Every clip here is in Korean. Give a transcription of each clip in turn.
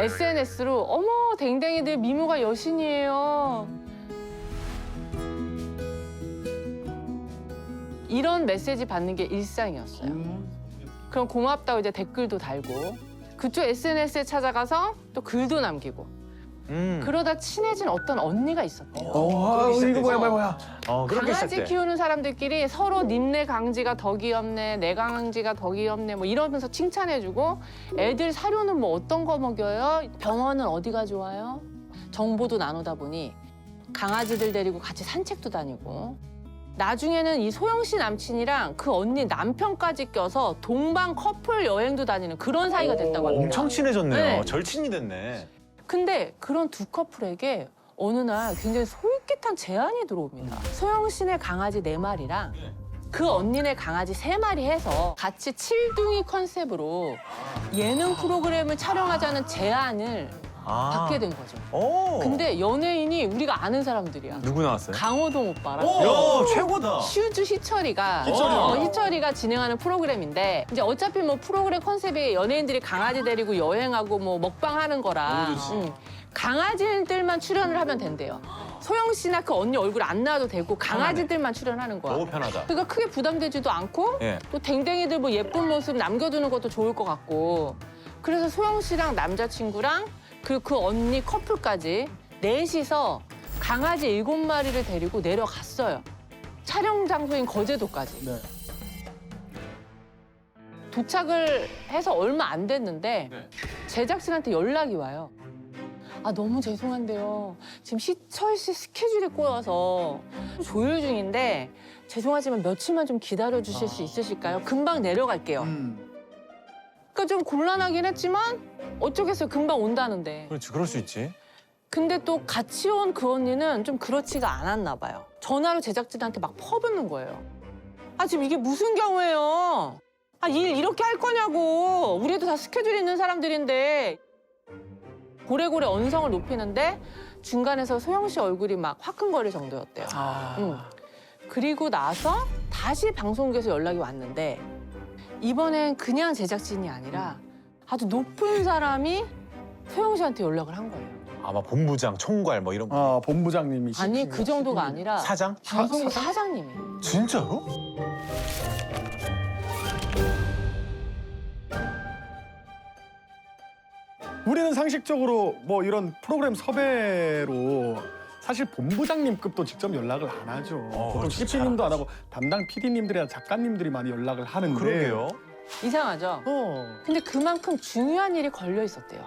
SNS로 어머 댕댕이들 미모가 여신이에요. 이런 메시지 받는 게 일상이었어요. 그럼 고맙다고 이제 댓글도 달고 그쪽 SNS에 찾아가서 또 글도 남기고 그러다 친해진 어떤 언니가 있었대요. 이거 뭐야. 그렇게 강아지 시작돼. 키우는 사람들끼리 서로 님네 강지가 더 귀엽네, 내 강지가 더 귀엽네 뭐 이러면서 칭찬해주고 애들 사료는 뭐 어떤 거 먹여요? 병원은 어디가 좋아요? 정보도 나누다 보니 강아지들 데리고 같이 산책도 다니고 나중에는 이 소영 씨 남친이랑 그 언니 남편까지 껴서 동방 커플 여행도 다니는 그런 사이가 됐다고 합니다. 엄청 친해졌네요. 네. 절친이 됐네. 근데 그런 두 커플에게 어느 날 굉장히 솔깃한 제안이 들어옵니다. 소영 씨네 강아지 4마리랑 그 언니네 강아지 3마리 해서 같이 칠둥이 컨셉으로 예능 프로그램을 촬영하자는 제안을 받게 된 거죠. 근데 연예인이 우리가 아는 사람들이야. 누구 나왔어요? 강호동 오빠랑 야, 최고다. 슈즈 희철이가 희철이가 진행하는 프로그램인데 이제 어차피 뭐 프로그램 컨셉이 연예인들이 강아지 데리고 여행하고 뭐 먹방하는 거라 강아지들만 출연을 하면 된대요. 소영 씨나 그 언니 얼굴 안 나와도 되고 강아지들만 출연하는 거야. 너무 편하다. 그러니까 크게 부담되지도 않고 예. 또 댕댕이들 뭐 예쁜 모습 남겨두는 것도 좋을 것 같고 그래서 소영 씨랑 남자친구랑 그 언니 커플까지 넷이서 강아지 7마리를 데리고 내려갔어요. 촬영 장소인 거제도까지. 네. 도착을 해서 얼마 안 됐는데 제작진한테 연락이 와요. 아 너무 죄송한데요. 지금 희철 씨 스케줄이 꼬여서 조율 중인데 죄송하지만 며칠만 좀 기다려 주실 수 있으실까요? 금방 내려갈게요. 그러니까 좀 곤란하긴 했지만 어쩌겠어요. 금방 온다는데. 그렇지, 그럴 수 있지. 근데 또 같이 온 그 언니는 좀 그렇지가 않았나 봐요. 전화로 제작진한테 막 퍼붓는 거예요. 아 지금 이게 무슨 경우예요? 아 일 이렇게 할 거냐고. 우리도 다 스케줄 있는 사람들인데. 고래고래 언성을 높이는데 중간에서 소영 씨 얼굴이 막 화끈거릴 정도였대요. 그리고 나서 다시 방송국에서 연락이 왔는데 이번엔 그냥 제작진이 아니라 아주 높은 사람이 소영 씨한테 연락을 한 거예요. 아마 본부장, 총괄 뭐 이런 거. 본부장님이. 아니 그 정도가 아니라 사장? 방송국 사장님이. 진짜로? 우리는 상식적으로 뭐 이런 프로그램 섭외로 사실 본부장님급도 직접 연락을 안 하죠. 보통 진짜. CP님도 안 하고 담당 PD님들이나 작가님들이 많이 연락을 하는데. 그러게요. 이상하죠? 근데 그만큼 중요한 일이 걸려 있었대요.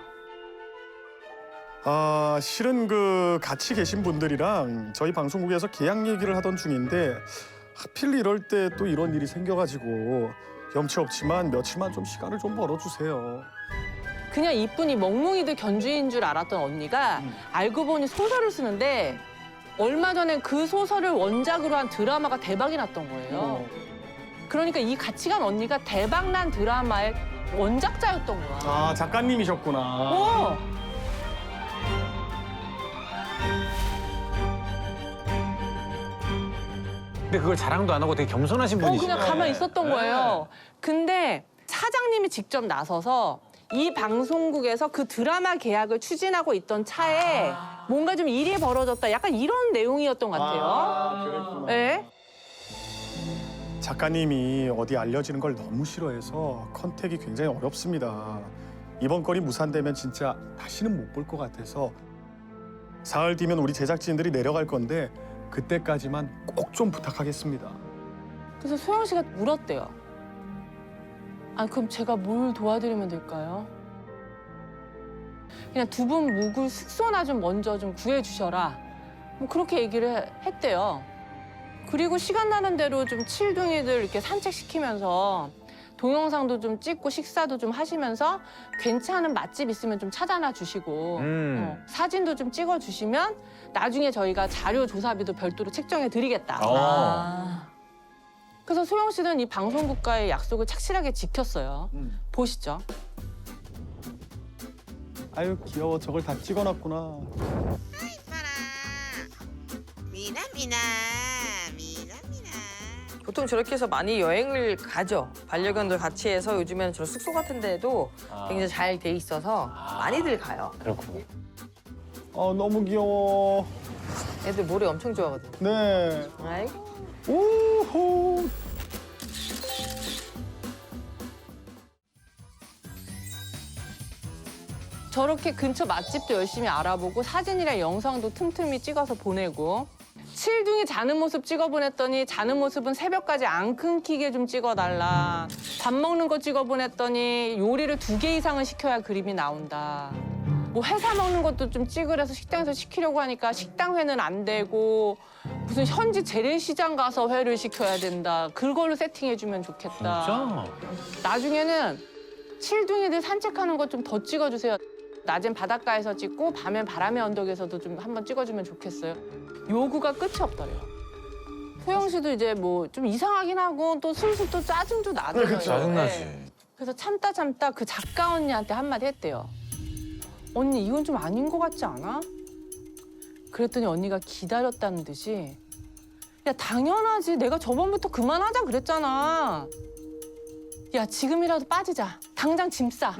아, 실은 그 같이 계신 분들이랑 저희 방송국에서 계약 얘기를 하던 중인데 하필 이럴 때 또 이런 일이 생겨가지고 염치 없지만 며칠만 좀 시간을 좀 벌어주세요. 그냥 이쁜이 멍뭉이들 견주인 줄 알았던 언니가 알고 보니 소설을 쓰는데 얼마 전에 그 소설을 원작으로 한 드라마가 대박이 났던 거예요. 그러니까 이 같이 간 언니가 대박난 드라마의 원작자였던 거야. 아, 작가님이셨구나. 어. 근데 그걸 자랑도 안 하고 되게 겸손하신 분이시네. 그냥 가만히 있었던 거예요. 근데 사장님이 직접 나서서 이 방송국에서 그 드라마 계약을 추진하고 있던 차에 뭔가 좀 일이 벌어졌다. 약간 이런 내용이었던 것 같아요. 그랬구나. 네. 작가님이 어디 알려지는 걸 너무 싫어해서 컨택이 굉장히 어렵습니다. 이번 건이 무산되면 진짜 다시는 못 볼 것 같아서 사흘 뒤면 우리 제작진들이 내려갈 건데 그때까지만 꼭 좀 부탁하겠습니다. 그래서 소영 씨가 물었대요. 아, 그럼 제가 뭘 도와드리면 될까요? 그냥 두 분 묵을 숙소나 좀 먼저 좀 구해주셔라. 뭐 그렇게 얘기를 했대요. 그리고 시간 나는 대로 좀 칠둥이들 이렇게 산책시키면서 동영상도 좀 찍고 식사도 좀 하시면서 괜찮은 맛집 있으면 좀 찾아놔 주시고 사진도 좀 찍어 주시면 나중에 저희가 자료 조사비도 별도로 책정해 드리겠다. 그래서 소영 씨는 이 방송국과의 약속을 착실하게 지켰어요. 보시죠. 아유 귀여워. 저걸 다 찍어놨구나. 이뻐라. 미나 미나 미나 미나. 보통 저렇게 해서 많이 여행을 가죠. 반려견들 같이 해서 요즘에는 저런 숙소 같은 데도 굉장히 잘 돼 있어서 많이들 가요. 그렇군요. 너무 귀여워. 애들 모래 엄청 좋아하거든. 네. 아이고. 오호. 저렇게 근처 맛집도 열심히 알아보고 사진이랑 영상도 틈틈이 찍어서 보내고 칠둥이 자는 모습 찍어 보냈더니 자는 모습은 새벽까지 안 끊기게 좀 찍어달라. 밥 먹는 거 찍어 보냈더니 요리를 2개 이상은 시켜야 그림이 나온다. 뭐 회사 먹는 것도 좀 찍으래서 식당에서 시키려고 하니까 식당 회는 안 되고 무슨 현지 재래시장 가서 회를 시켜야 된다. 그걸로 세팅해주면 좋겠다. 진짜? 나중에는 칠둥이들 산책하는 것 좀 더 찍어주세요. 낮엔 바닷가에서 찍고 밤엔 바람의 언덕에서도 좀 한번 찍어주면 좋겠어요. 요구가 끝이 없더래요. 소영 씨도 이제 뭐 좀 이상하긴 하고 또 슬슬 또 짜증도 나더라고요. 그쵸. 짜증나지. 네. 그래서 참다 그 작가 언니한테 한마디 했대요. 언니 이건 좀 아닌 것 같지 않아? 그랬더니 언니가 기다렸다는 듯이 야 당연하지 내가 저번부터 그만하자 그랬잖아. 야 지금이라도 빠지자. 당장 짐 싸.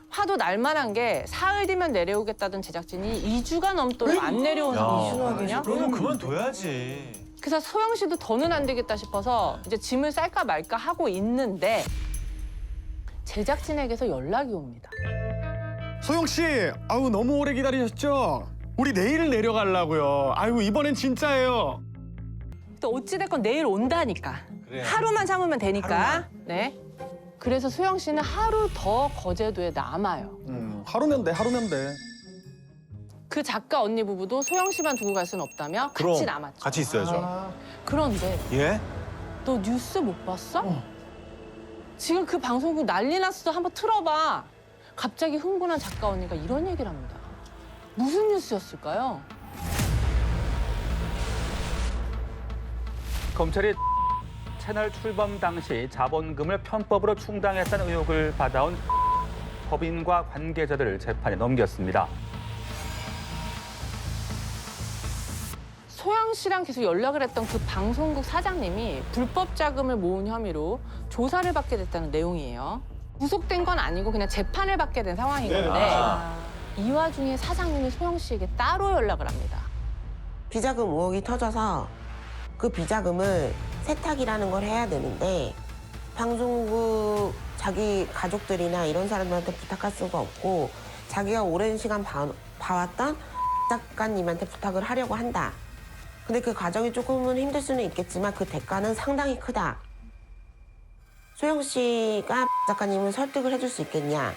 화도 날만한 게 사흘 뒤면 내려오겠다던 제작진이 2주가 넘도록 안 내려온 상황이거든요. 그러면 그만둬야지. 그래서 소영 씨도 더는 안 되겠다 싶어서 이제 짐을 쌀까 말까 하고 있는데 제작진에게서 연락이 옵니다. 소영 씨, 아우 너무 오래 기다리셨죠? 우리 내일 내려가려고요. 아이고 이번엔 진짜예요. 또 어찌됐건 내일 온다니까. 그래. 하루만 참으면 되니까. 네. 그래서 소영 씨는 하루 더 거제도에 남아요. 하루면 돼, 하루면 돼. 그 작가 언니 부부도 소영 씨만 두고 갈 수는 없다며 같이 남았죠. 같이 있어야죠. 그런데 예? 너 뉴스 못 봤어? 지금 그 방송국 난리 났어. 한번 틀어봐. 갑자기 흥분한 작가 언니가 이런 얘기를 합니다. 무슨 뉴스였을까요? 검찰이 채널 출범 당시 자본금을 편법으로 충당했다는 의혹을 받아온 법인과 관계자들을 재판에 넘겼습니다. 소영 씨랑 계속 연락을 했던 그 방송국 사장님이 불법 자금을 모은 혐의로 조사를 받게 됐다는 내용이에요. 구속된 건 아니고 그냥 재판을 받게 된 상황인 건데 이 와중에 사장님이 소영 씨에게 따로 연락을 합니다. 비자금 의혹이 터져서 그 비자금을 세탁이라는 걸 해야 되는데 방송국 자기 가족들이나 이런 사람들한테 부탁할 수가 없고 자기가 오랜 시간 봐왔던 작가님한테 부탁을 하려고 한다. 근데 그 과정이 조금은 힘들 수는 있겠지만 그 대가는 상당히 크다. 소영 씨가 작가님을 설득을 해줄 수 있겠냐.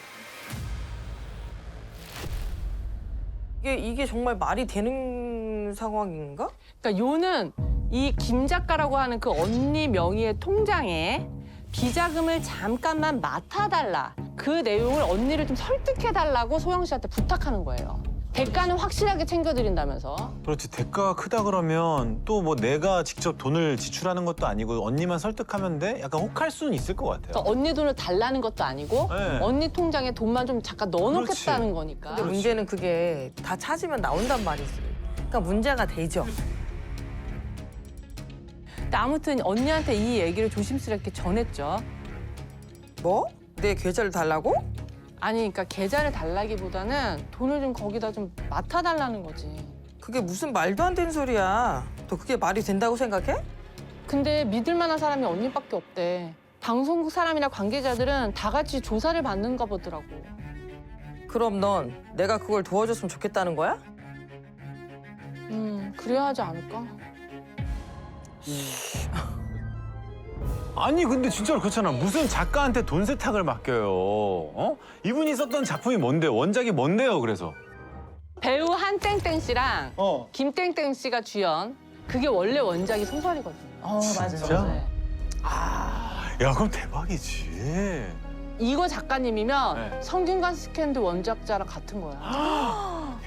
이게 정말 말이 되는 상황인가? 그러니까 요는 이 김 작가라고 하는 그 언니 명의의 통장에 비자금을 잠깐만 맡아달라. 그 내용을 언니를 좀 설득해달라고 소영 씨한테 부탁하는 거예요. 대가는 확실하게 챙겨드린다면서. 그렇지. 대가가 크다 그러면 또 뭐 내가 직접 돈을 지출하는 것도 아니고 언니만 설득하면 돼? 약간 혹할 수는 있을 것 같아요. 그러니까 언니 돈을 달라는 것도 아니고 네. 언니 통장에 돈만 좀 잠깐 넣어놓겠다는 그렇지. 거니까. 근데 문제는 그게 다 찾으면 나온단 말이지. 그러니까 문제가 되죠. 근데 아무튼 언니한테 이 얘기를 조심스럽게 전했죠. 뭐? 내 계좌를 달라고? 아니 그러니까 계좌를 달라기보다는 돈을 좀 거기다 좀 맡아달라는 거지. 그게 무슨 말도 안 되는 소리야. 너 그게 말이 된다고 생각해? 근데 믿을 만한 사람이 언니밖에 없대. 방송국 사람이나 관계자들은 다 같이 조사를 받는가 보더라고. 그럼 넌 내가 그걸 도와줬으면 좋겠다는 거야? 그래야 하지 않을까? 아니 근데 진짜로 그렇잖아. 무슨 작가한테 돈 세탁을 맡겨요. 어? 이분이 썼던 작품이 뭔데요? 원작이 뭔데요? 그래서. 배우 한땡땡 씨랑 어. 김땡땡 씨가 주연. 그게 원래 원작이 소설이거든요. 진짜? 네. 야 그럼 대박이지. 이거 작가님이면 네. 성균관 스캔들 원작자랑 같은 거야.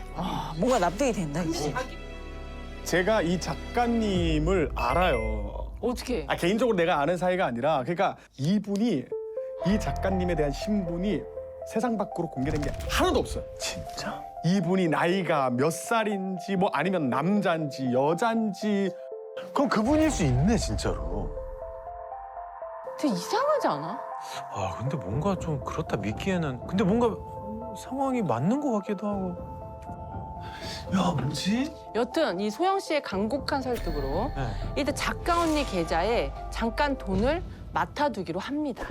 뭔가 납득이 된다, 이제. 제가 이 작가님을 알아요. 어떻게? 개인적으로 내가 아는 사이가 아니라 그러니까 이 작가님에 대한 신분이 세상 밖으로 공개된 게 하나도 없어요. 진짜? 이분이 나이가 몇 살인지 뭐 아니면 남자인지 여자인지 그럼 그분일 수 있네 진짜로. 되게 이상하지 않아? 아 근데 뭔가 좀 그렇다 믿기에는. 근데 뭔가 상황이 맞는 것 같기도 하고. 야, 뭐지? 여튼 이 소영 씨의 간곡한 설득으로 네. 일단 작가 언니 계좌에 잠깐 돈을 맡아두기로 합니다.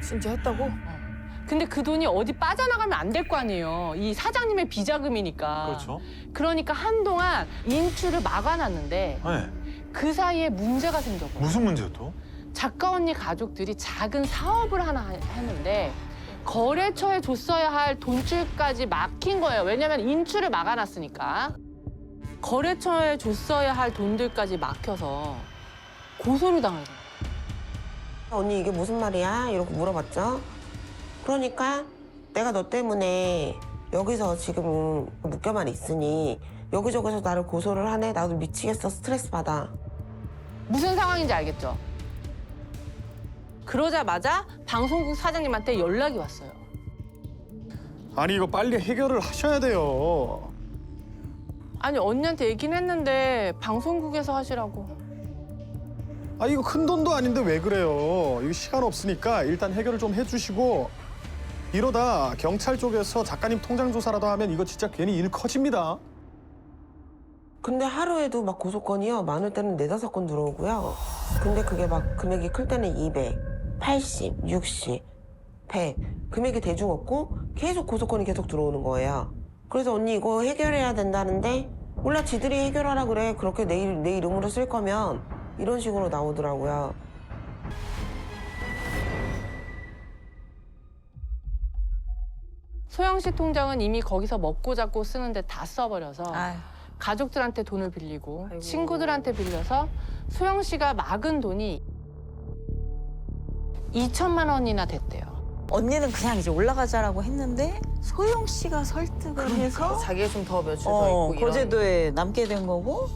진짜 했다고? 근데 그 돈이 어디 빠져나가면 안 될 거 아니에요. 이 사장님의 비자금이니까. 그렇죠. 그러니까 한동안 인출을 막아놨는데 네. 그 사이에 문제가 생겼고 무슨 문제요 또? 작가 언니 가족들이 작은 사업을 하나 했는데 거래처에 줬어야 할 돈줄까지 막힌 거예요. 왜냐면 인출을 막아놨으니까. 거래처에 줬어야 할 돈들까지 막혀서 고소를 당해요. 언니 이게 무슨 말이야? 이렇게 물어봤죠. 그러니까 내가 너 때문에 여기서 지금 묶여만 있으니 여기저기서 나를 고소를 하네. 나도 미치겠어. 스트레스 받아. 무슨 상황인지 알겠죠? 그러자마자 방송국 사장님한테 연락이 왔어요. 아니 이거 빨리 해결을 하셔야 돼요. 아니 언니한테 얘기는 했는데 방송국에서 하시라고. 아 이거 큰 돈도 아닌데 왜 그래요? 이거 시간 없으니까 일단 해결을 좀 해주시고 이러다 경찰 쪽에서 작가님 통장 조사라도 하면 이거 진짜 괜히 일 커집니다. 근데 하루에도 막 고소건이요. 많을 때는 4-5건 들어오고요. 근데 그게 막 금액이 클 때는 200, 80, 60, 100. 금액이 대중 없고 계속 고소건이 계속 들어오는 거예요. 그래서 언니 이거 해결해야 된다는데 몰라 지들이 해결하라 그래. 그렇게 내 이름으로 쓸 거면 이런 식으로 나오더라고요. 소영 씨 통장은 이미 거기서 먹고 잡고 쓰는데 다 써버려서 아휴. 가족들한테 돈을 빌리고 아이고. 친구들한테 빌려서 소영 씨가 막은 돈이 2천만 원이나 됐대요. 언니는 그냥 이제 올라가자라고 했는데 소영 씨가 설득을 해서 자기가 좀 더 며칠 더 있고 이런. 거제도에 남게 된 거고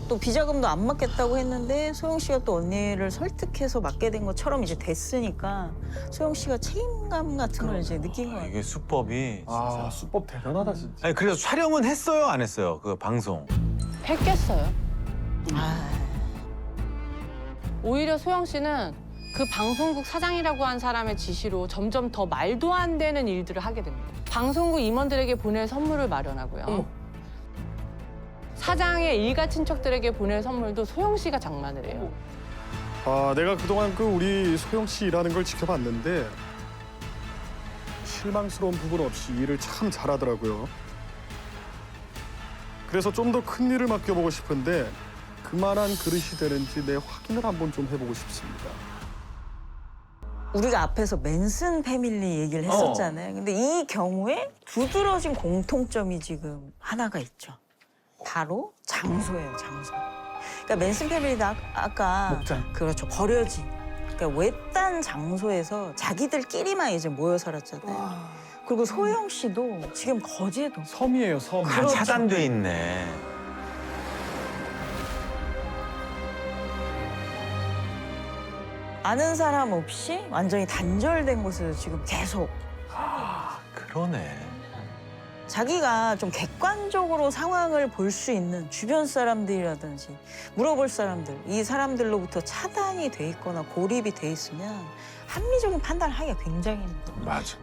또 비자금도 안 맞겠다고 했는데 소영 씨가 또 언니를 설득해서 맞게 된 것처럼 이제 됐으니까 소영 씨가 책임감 같은 걸 이제 느낀 거예요. 이게 수법이 아 진짜. 수법 대단하다 진짜. 아니 그래서 촬영은 했어요, 안 했어요? 그 방송. 했겠어요. 아, 오히려 소영 씨는 그 방송국 사장이라고 한 사람의 지시로 점점 더 말도 안 되는 일들을 하게 됩니다. 방송국 임원들에게 보낼 선물을 마련하고요. 어머. 사장의 일가 친척들에게 보낼 선물도 소영 씨가 장만을 해요. 아 내가 그동안 그 우리 소영 씨 일하는 걸 지켜봤는데 실망스러운 부분 없이 일을 참 잘하더라고요. 그래서 좀 더 큰 일을 맡겨보고 싶은데 그만한 그릇이 되는지 내 확인을 한번 좀 해보고 싶습니다. 우리가 앞에서 맨슨 패밀리 얘기를 했었잖아요. 근데 이 경우에 두드러진 공통점이 지금 하나가 있죠. 바로 장소예요, 장소. 그러니까 맨슨 패밀리도 아까 목장. 그렇죠, 버려진. 그러니까 외딴 장소에서 자기들끼리만 이제 모여 살았잖아요. 그리고 소영 씨도 지금 거제도. 섬이에요 섬. 다 차단돼 있네. 아는 사람 없이 완전히 단절된 곳에서 지금 계속 그러네. 자기가 좀 객관적으로 상황을 볼 수 있는 주변 사람들이라든지 물어볼 사람들, 이 사람들로부터 차단이 돼 있거나 고립이 돼 있으면 합리적인 판단을 하기가 굉장히 힘들어요. 맞아.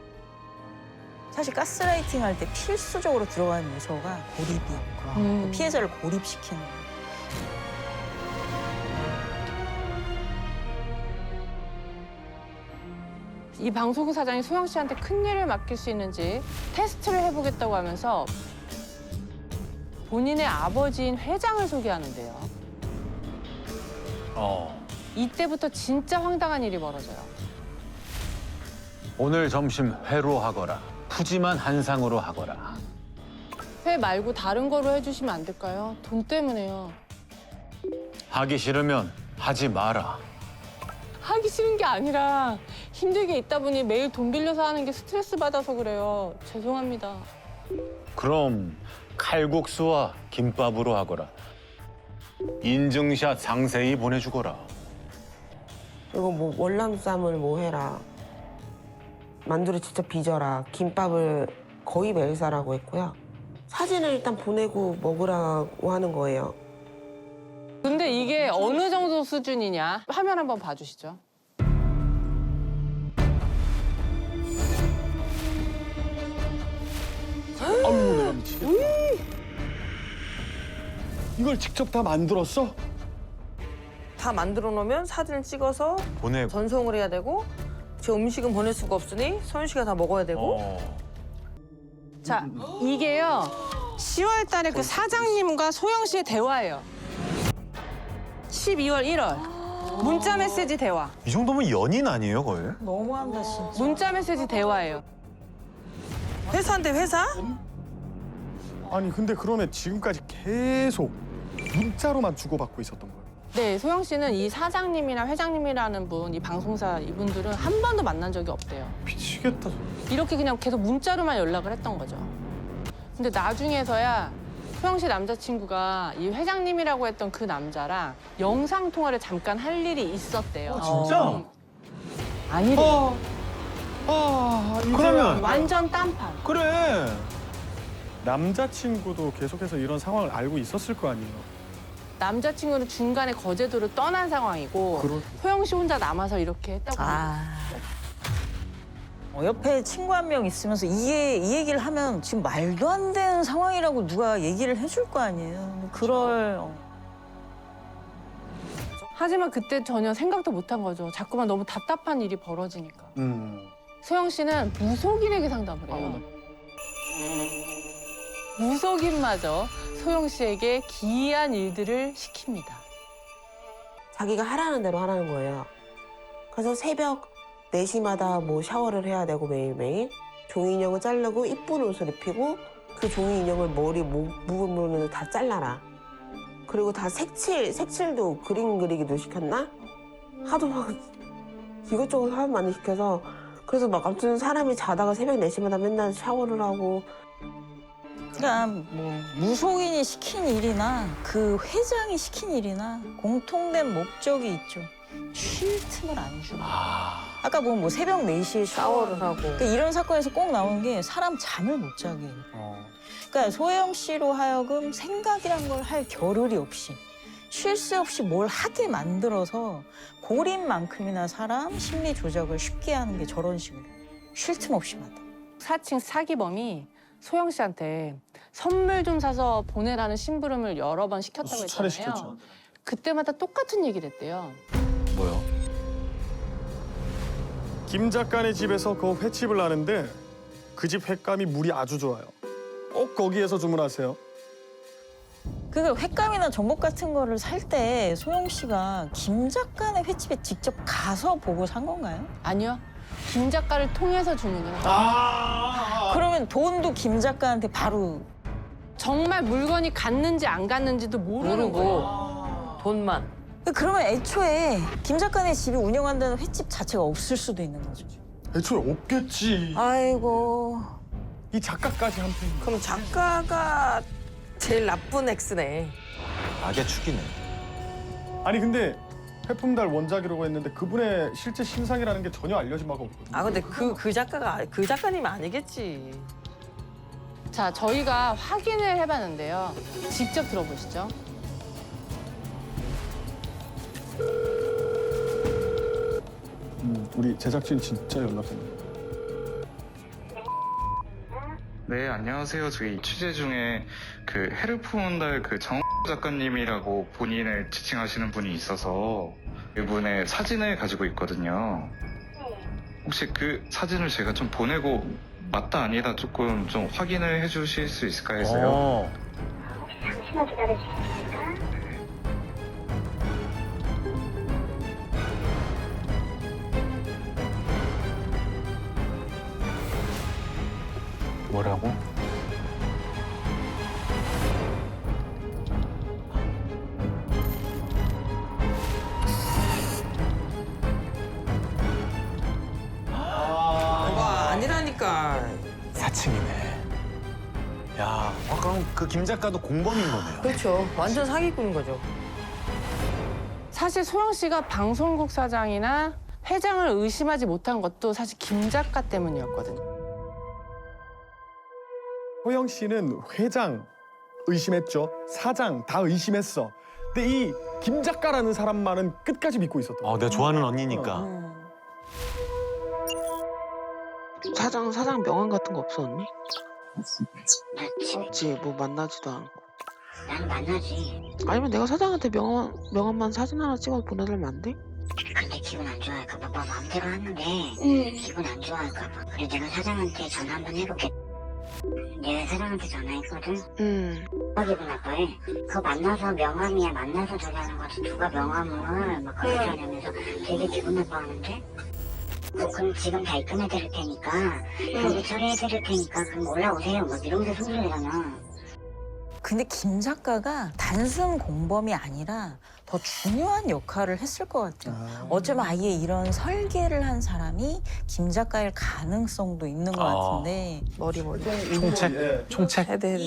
사실 가스라이팅 할 때 필수적으로 들어가는 요소가 고립이에요. 피해자를 고립시키는 거예요. 이 방송국 사장이 소영 씨한테 큰 일을 맡길 수 있는지 테스트를 해보겠다고 하면서 본인의 아버지인 회장을 소개하는데요. 이때부터 진짜 황당한 일이 벌어져요. 오늘 점심 회로 하거라. 푸짐한 한상으로 하거라. 회 말고 다른 거로 해주시면 안 될까요? 돈 때문에요. 하기 싫으면 하지 마라. 하기 싫은 게 아니라 힘들게 있다 보니 매일 돈 빌려서 하는 게 스트레스 받아서 그래요. 죄송합니다. 그럼 칼국수와 김밥으로 하거라. 인증샷 상세히 보내주거라. 그리고 뭐 월남쌈을 뭐 해라. 만두를 직접 빚어라. 김밥을 거의 매일 싸라고 했고요. 사진을 일단 보내고 먹으라고 하는 거예요. 근데 이게 어느 정도 수준이냐? 화면 한번 봐주시죠. 이걸 직접 다 만들었어? 다 만들어 놓으면 사진을 찍어서 보내고. 전송을 해야 되고 저 음식은 보낼 수가 없으니 소연 씨가 다 먹어야 되고 자, 이게요. 10월 달에 그 사장님과 소영 씨의 대화예요. 12월 1월. 문자 메시지 대화. 이 정도면 연인 아니에요, 거의? 너무한다 진짜. 문자 메시지 대화예요. 회사인데 회사? 아니 근데 그러면 지금까지 계속 문자로만 주고받고 있었던 거예요. 네, 소영 씨는 이 사장님이나 회장님이라는 분, 이 방송사 이분들은 한 번도 만난 적이 없대요. 미치겠다. 이렇게 그냥 계속 문자로만 연락을 했던 거죠. 근데 나중에서야 소영 씨 남자친구가 이 회장님이라고 했던 그 남자랑 영상 통화를 잠깐 할 일이 있었대요. 진짜? 아니래요. 그러면 완전 딴판. 그래. 남자친구도 계속해서 이런 상황을 알고 있었을 거 아니에요. 남자친구는 중간에 거제도를 떠난 상황이고 소영 씨 혼자 남아서 이렇게 했다고. 옆에 친구 한 명 있으면서 이 얘기를 하면 지금 말도 안 되는 상황이라고 누가 얘기를 해줄 거 아니에요. 그럴 하지만 그때 전혀 생각도 못한 거죠. 자꾸만 너무 답답한 일이 벌어지니까. 소영 씨는 무속인에게 상담을 해요. 무속인마저 소영 씨에게 기이한 일들을 시킵니다. 자기가 하라는 대로 하라는 거예요. 그래서 새벽 4시마다 뭐 샤워를 해야 되고 매일매일 종이 인형을 자르고 이쁜 옷을 입히고 그 종이 인형을 머리 부분으로 다 잘라라. 그리고 다 색칠도 그림 그리기도 시켰나? 하도 막 이것저것 사람 많이 시켜서 그래서 막 아무튼 사람이 자다가 새벽 4시마다 맨날 샤워를 하고 그러니까 뭐 무속인이 시킨 일이나 그 회장이 시킨 일이나 공통된 목적이 있죠. 쉴 틈을 안 주고. 아까 뭐 새벽 4시에 샤워를 하고. 그러니까 이런 사건에서 꼭 나오는 게 사람 잠을 못 자게 해요. 그러니까 소영 씨로 하여금 생각이란 걸 할 겨를이 없이 쉴 새 없이 뭘 하게 만들어서 고립만큼이나 사람 심리 조작을 쉽게 하는 게 저런 식으로 쉴 틈 없이 만다. 4층 사기범이 소영 씨한테 선물 좀 사서 보내라는 심부름을 여러 번 시켰다고 수차례 했잖아요. 시켰죠. 그때마다 똑같은 얘기를 했대요. 뭐요? 김 작가네 집에서 그 횟집을 하는데 그 집 횟감이 물이 아주 좋아요. 꼭 거기에서 주문하세요. 그 횟감이나 전복 같은 거를 살 때 소영 씨가 김 작가네 횟집에 직접 가서 보고 산 건가요? 아니요. 김 작가를 통해서 주문을 했어요. 그러면 돈도 김 작가한테 바로 정말 물건이 갔는지 안 갔는지도 모르는 거예요. 돈만. 그러면 애초에 김 작가네 집이 운영한다는 횟집 자체가 없을 수도 있는 거죠. 애초에 없겠지. 아이고. 이 작가까지 한편. 그럼 작가가 제일 나쁜 X네. 악의 축이네. 아니 근데 회품달 원작이라고 했는데 그분의 실제 신상이라는 게 전혀 알려진 바가 없거든요. 아 근데 그 작가가 그 작가님이 아니겠지. 자, 저희가 확인을 해봤는데요. 직접 들어보시죠. 우리 제작진 진짜 연락했네. 네, 안녕하세요. 저희 취재 중에 그 헤르프문달 그 정 작가님이라고 본인을 지칭하시는 분이 있어서 이분의 사진을 가지고 있거든요. 혹시 그 사진을 제가 좀 보내고 맞다 아니다 조금 좀 확인을 해주실 수 있을까 해서요. 잠시만 기다려주시겠습니까? 뭐라고? 뭐가 아니라니까. 4층이네. 야, 그럼 그 김 작가도 공범인 거네요. 그렇죠. 완전 사기꾼인 거죠. 사실 소영 씨가 방송국 사장이나 회장을 의심하지 못한 것도 사실 김 작가 때문이었거든요. 호영 씨는 회장 의심했죠. 사장 다 의심했어. 근데 이 김 작가라는 사람만은 끝까지 믿고 있었던 거야. 내가 좋아하는 언니니까. 사장 명함 같은 거 없어 언니? 없지 뭐 만나지도 않고 나는 만나지. 아니면 내가 사장한테 명함만 사진 하나 찍어서 보내달면 안 돼? 근데 기분 안 좋아할까봐 뭐 마음대로 하는데 기분 안 좋아할까봐. 그래 내가 사장한테 전화 한번 해볼게. 내가 사장한테 전화했거든. 누가 기분 나빠해? 그거 만나서 명함이야 만나서 전화하는 거지 누가 명함을 막 그렇게 하냐면서 되게 기분 나빠하는데? 그럼 지금 다 입금해 드릴 테니까 여기 처리해 드릴 테니까 그럼 올라오세요 막 이런 게 소리잖아. 근데 김 작가가 단순 공범이 아니라 더 중요한 역할을 했을 것 같아요. 어쩌면 아예 이런 설계를 한 사람이 김 작가일 가능성도 있는 것 같은데. 머리. 총책. 헤드.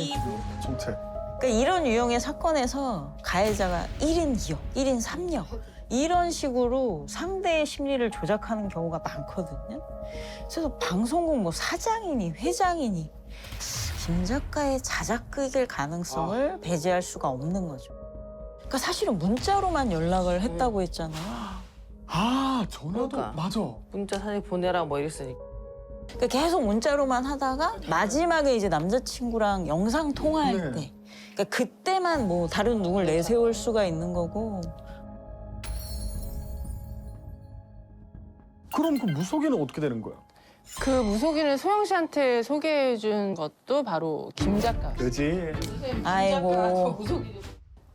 정책. 그러니까 이런 유형의 사건에서 가해자가 1인 2역, 1인 3역 이런 식으로 상대의 심리를 조작하는 경우가 많거든요. 그래서 방송국 뭐 사장이니 회장이니 김 작가의 자작극일 가능성을 배제할 수가 없는 거죠. 그러니까 사실은 문자로만 연락을 했다고 했잖아요. 아 전화도 그러니까. 맞아. 문자 사진 보내라 뭐 이랬으니까. 그러니까 계속 문자로만 하다가 마지막에 이제 남자친구랑 영상 통화할 네. 때 그러니까 그때만 뭐 다른 누굴 내세울 수가 있는 거고. 그럼 그 무속인은 어떻게 되는 거야? 그 무속인을 소영 씨한테 소개해 준 것도 바로 김 작가였어요. 그지. 아이고.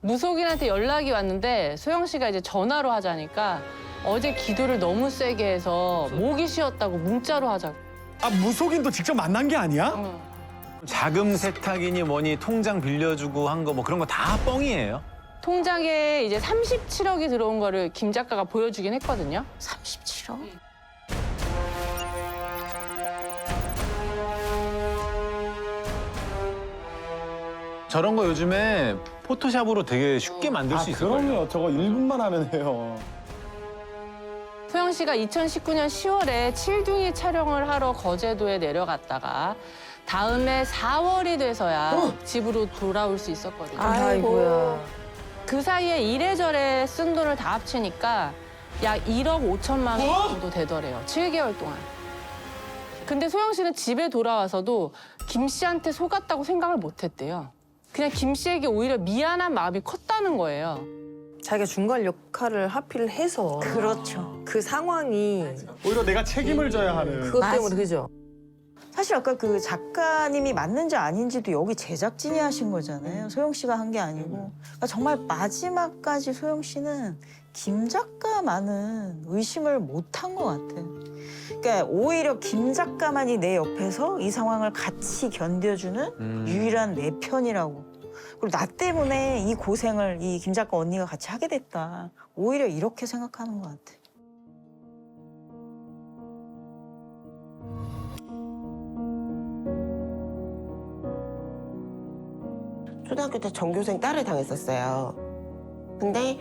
무속인한테 연락이 왔는데 소영 씨가 이제 전화로 하자니까 어제 기도를 너무 세게 해서 목이 쉬었다고 문자로 하자고. 아 무속인도 직접 만난 게 아니야? 자금 세탁이니 뭐니 통장 빌려주고 한 거 뭐 그런 거 다 뻥이에요. 통장에 이제 37억이 들어온 거를 김 작가가 보여주긴 했거든요. 37억? 저런 거 요즘에 포토샵으로 되게 쉽게 만들 수 있어요. 그럼요. 저거 1분만 하면 해요. 소영 씨가 2019년 10월에 칠둥이 촬영을 하러 거제도에 내려갔다가 다음해 4월이 돼서야 집으로 돌아올 수 있었거든요. 아이고야. 그 사이에 이래저래 쓴 돈을 다 합치니까 약 1억 5천만 원 정도 되더래요. 7개월 동안. 근데 소영 씨는 집에 돌아와서도 김 씨한테 속았다고 생각을 못 했대요. 그냥 김 씨에게 오히려 미안한 마음이 컸다는 거예요. 자기가 중간 역할을 하필 해서 그렇죠. 그 상황이 오히려 내가 책임을 져야 하는. 그것 맞아. 때문에 그죠? 사실 아까 그 작가님이 맞는지 아닌지도 여기 제작진이 하신 거잖아요. 소영 씨가 한 게 아니고. 그러니까 정말 마지막까지 소영 씨는 김 작가만은 의심을 못 한 것 같아. 그러니까 오히려 김 작가만이 내 옆에서 이 상황을 같이 견뎌주는 유일한 내 편이라고. 그리고 나 때문에 이 고생을 이 김 작가 언니가 같이 하게 됐다. 오히려 이렇게 생각하는 것 같아. 초등학교 때 전교생 딸을 당했었어요. 근데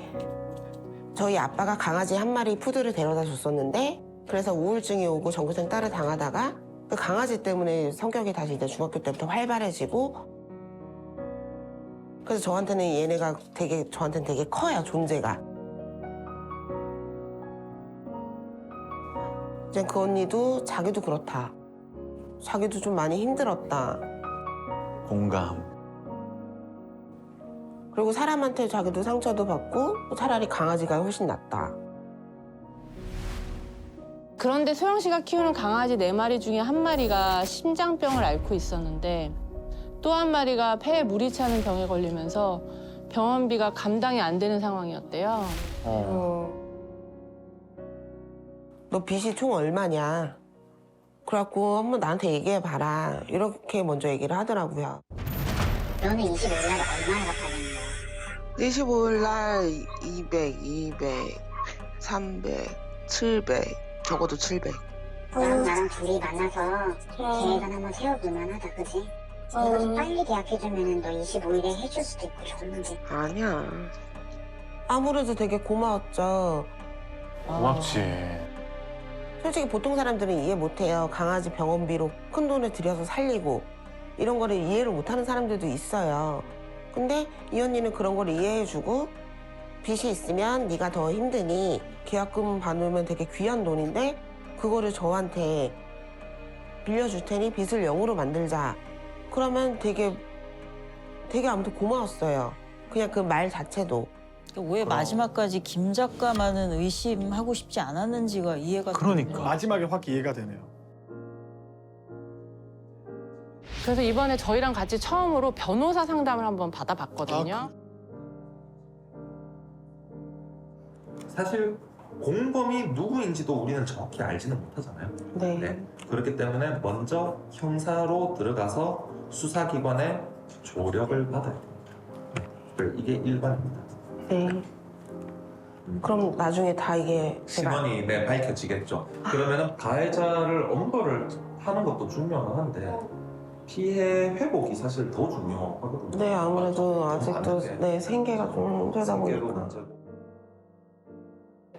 저희 아빠가 강아지 한 마리 푸드를 데려다 줬었는데 그래서 우울증이 오고 전교생 딸을 당하다가 그 강아지 때문에 성격이 다시 이제 중학교 때부터 활발해지고 그래서 저한테는 얘네가 저한테는 되게 커요, 존재가. 이제 그 언니도 자기도 그렇다. 자기도 좀 많이 힘들었다. 공감. 그리고 사람한테 자기도 상처도 받고 차라리 강아지가 훨씬 낫다. 그런데 소영 씨가 키우는 강아지 4마리 중에 1마리가 심장병을 앓고 있었는데 또 1마리가 폐에 물이 차는 병에 걸리면서 병원비가 감당이 안 되는 상황이었대요. 너 빚이 총 얼마냐? 그래갖고 한번 나한테 얘기해봐라. 이렇게 먼저 얘기를 하더라고요. 너는 25일날 얼마나 갚아냈냐? 25일 날 200, 300, 700, 적어도 700. 너랑 나랑 둘이 만나서 계획은 한번 세워볼만 하다, 그지? 이거 좀 빨리 계약해주면 너 25일에 해줄 수도 있고 좋은데. 아니야. 아무래도 되게 고마웠죠. 고맙지. 솔직히 보통 사람들은 이해 못해요. 강아지 병원비로 큰 돈을 들여서 살리고 이런 거를 이해를 못하는 사람들도 있어요. 근데 이 언니는 그런 걸 이해해주고 빚이 있으면 네가 더 힘드니 계약금 받으면 되게 귀한 돈인데 그거를 저한테 빌려줄 테니 빚을 0으로 만들자. 그러면 되게 되게 아무튼 고마웠어요. 그냥 그 말 자체도. 왜 마지막까지 김 작가만은 의심하고 싶지 않았는지가 이해가 그러니까. 마지막에 확 이해가 되네요. 그래서 이번에 저희랑 같이 처음으로 변호사 상담을 한번 받아봤거든요. 사실 공범이 누구인지도 우리는 정확히 알지는 못하잖아요. 네. 그렇기 때문에 먼저 형사로 들어가서 수사기관의 조력을 받아야 됩니다. 이게 일반입니다. 네. 그럼 나중에 다 이게 신원이 밝혀지겠죠. 그러면은 가해자를 엄벌을 하는 것도 중요한데 피해 회복이 사실 더 중요하거든요. 네, 아무래도 아직도 하는 게. 네, 생계가 좀 힘들다 생계로 보니까. 문제고.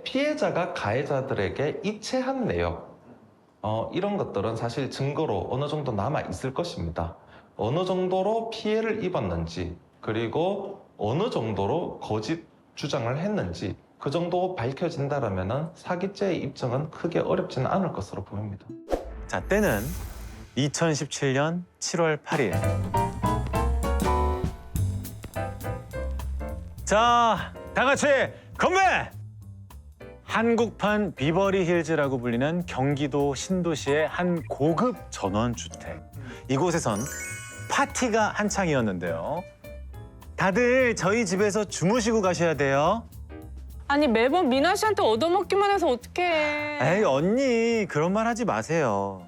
피해자가 가해자들에게 이체한 내역 이런 것들은 사실 증거로 어느 정도 남아 있을 것입니다. 어느 정도로 피해를 입었는지 그리고 어느 정도로 거짓 주장을 했는지 그 정도 밝혀진다라면은 사기죄의 입증은 크게 어렵지는 않을 것으로 보입니다. 자, 때는 2017년 7월 8일. 자, 다 같이 건배! 한국판 비버리 힐즈라고 불리는 경기도 신도시의 한 고급 전원주택. 이곳에선 파티가 한창이었는데요. 다들 저희 집에서 주무시고 가셔야 돼요. 아니 매번 미나 씨한테 얻어먹기만 해서 어떡해. 에이, 언니, 그런 말 하지 마세요.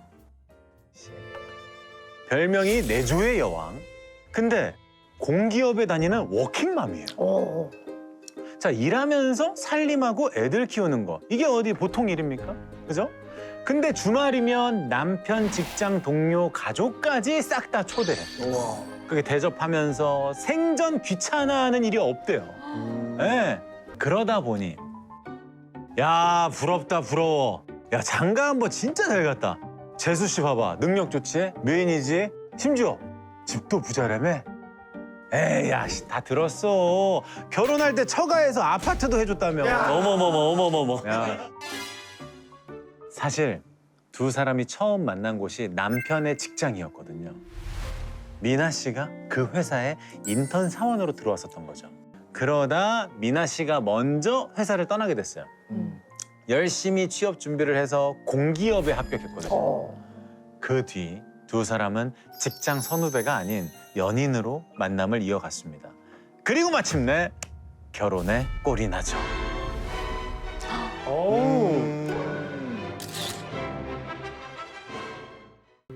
별명이 내조의 여왕. 근데 공기업에 다니는 워킹맘이에요. 자, 일하면서 살림하고 애들 키우는 거. 이게 어디 보통 일입니까? 그죠? 근데 주말이면 남편, 직장 동료, 가족까지 싹 다 초대해. 그게 대접하면서 생전 귀찮아하는 일이 없대요. 네. 그러다 보니 야, 부럽다, 부러워. 야, 장가 한번 진짜 잘 갔다. 재수 씨 봐봐. 능력 좋지? 메인이지? 심지어 집도 부자라며? 에이, 야, 다 들었어. 결혼할 때 처가에서 아파트도 해줬다며. 어머머머. 야. 사실 두 사람이 처음 만난 곳이 남편의 직장이었거든요. 미나 씨가 그 회사에 인턴 사원으로 들어왔었던 거죠. 그러다 미나 씨가 먼저 회사를 떠나게 됐어요. 열심히 취업 준비를 해서 공기업에 합격했거든요. 그 뒤 두 사람은 직장 선후배가 아닌 연인으로 만남을 이어갔습니다. 그리고 마침내 결혼에 꼴이 나죠.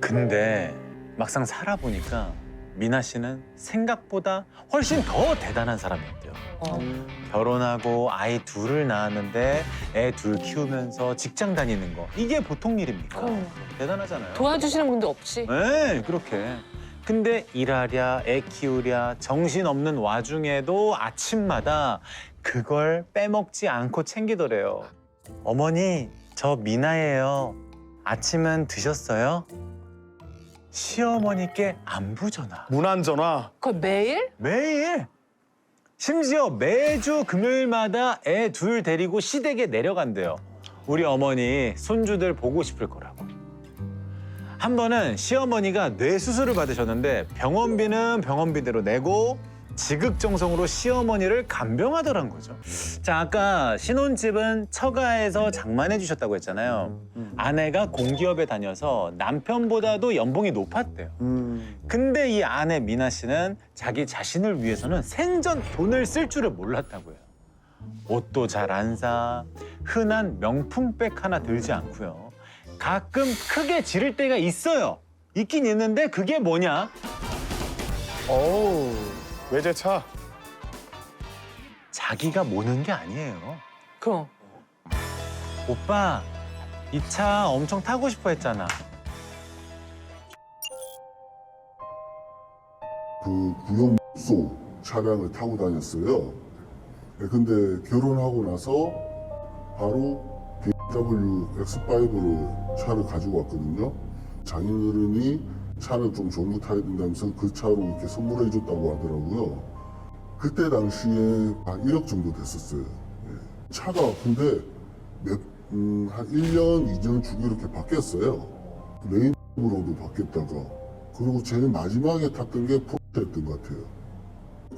근데 막상 살아보니까 미나 씨는 생각보다 훨씬 더 대단한 사람이었대요. 결혼하고 아이 둘을 낳았는데 애 둘 키우면서 직장 다니는 거. 이게 보통 일입니까? 대단하잖아요. 도와주시는 분도 없지. 네, 그렇게. 근데 일하랴, 애 키우랴, 정신없는 와중에도 아침마다 그걸 빼먹지 않고 챙기더래요. 어머니, 저 미나예요. 아침은 드셨어요? 시어머니께 안부 전화. 무난 전화. 그걸 매일? 매일. 심지어 매주 금요일마다 애 둘 데리고 시댁에 내려간대요. 우리 어머니 손주들 보고 싶을 거라고. 한 번은 시어머니가 뇌 수술을 받으셨는데 병원비는 병원비대로 내고 지극정성으로 시어머니를 간병하더란 거죠. 자, 아까 신혼집은 처가에서 장만해 주셨다고 했잖아요. 아내가 공기업에 다녀서 남편보다도 연봉이 높았대요. 근데 이 아내 미나 씨는 자기 자신을 위해서는 생전 돈을 쓸 줄을 몰랐다고요. 옷도 잘 안 사, 흔한 명품백 하나 들지 않고요. 가끔 크게 지를 때가 있어요. 있긴 있는데 그게 뭐냐? 외제차. 자기가 모는 게 아니에요. 그럼. 오빠, 이 차 엄청 타고 싶어 했잖아. 그 구형소 차량을 타고 다녔어요. 근데 결혼하고 나서 바로 BMW X5를 차를 가지고 왔거든요. 장인어른이 차를 좀 좋은 거 타야 된다면서 그 차로 이렇게 선물해 줬다고 하더라고요. 그때 당시에 한 1억 정도 됐었어요. 예. 차가 근데 한 1년, 2년 주기 이렇게 바뀌었어요. 레인으로도 바뀌었다가. 그리고 제일 마지막에 탔던 게 포르쉐였던 것 같아요.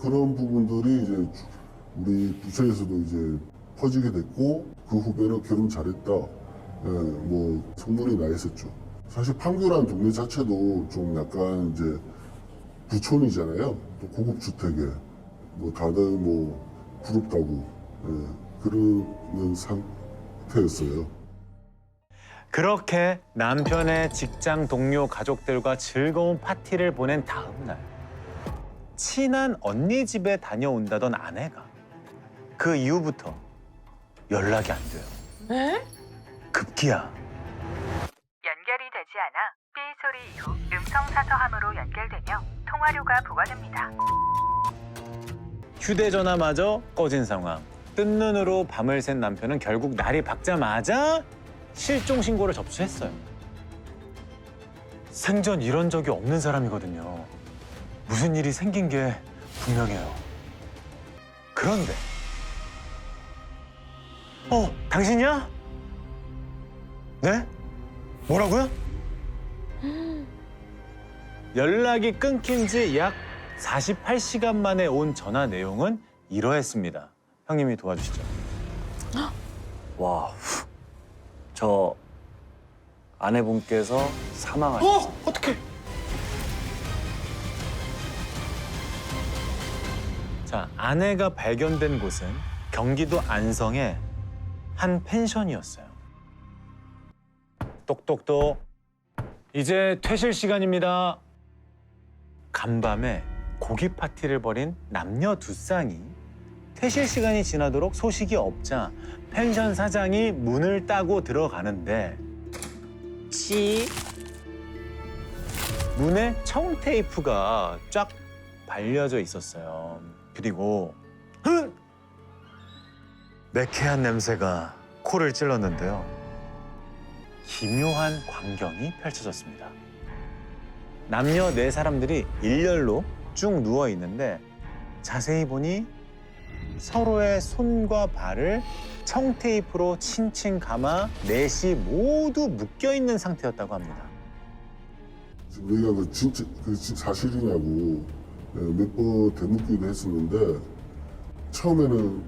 그런 부분들이 이제 우리 부서에서도 이제 퍼지게 됐고 그 후배는 결혼 잘했다. 예, 뭐 소문이 나 있었죠. 사실 판교라는 동네 자체도 좀 약간 이제 부촌이잖아요. 또 고급 주택에 뭐 다들 뭐 부럽다고 그러는 상태였어요. 그렇게 남편의 직장 동료 가족들과 즐거운 파티를 보낸 다음 날 친한 언니 집에 다녀온다던 아내가 그 이후부터 연락이 안 돼요. 에? 급기야. 연결이 되지 않아 삐 소리 이후 음성사서함으로 연결되며 통화료가 부과됩니다. 휴대전화마저 꺼진 상황. 뜬 눈으로 밤을 샌 남편은 결국 날이 밝자마자 실종 신고를 접수했어요. 생전 이런 적이 없는 사람이거든요. 무슨 일이 생긴 게 분명해요. 그런데 당신이야? 네? 뭐라고요? 연락이 끊긴 지 약 48시간 만에 온 전화 내용은 이러했습니다. 형님이 도와주시죠. 와, 저 아내분께서 사망하셨어요. 어떡해. 자, 아내가 발견된 곳은 경기도 안성의 한 펜션이었어요. 똑똑똑. 이제 퇴실 시간입니다. 간밤에 고기 파티를 벌인 남녀 두 쌍이 퇴실 시간이 지나도록 소식이 없자 펜션 사장이 문을 따고 들어가는데 문에 청테이프가 쫙 발려져 있었어요. 그리고 매캐한 냄새가 코를 찔렀는데요. 기묘한 광경이 펼쳐졌습니다. 남녀 네 사람들이 일렬로 쭉 누워 있는데 자세히 보니 서로의 손과 발을 청테이프로 칭칭 감아 넷이 모두 묶여 있는 상태였다고 합니다. 우리가 그 진짜 사실이냐고 몇 번 되묻기도 했었는데 처음에는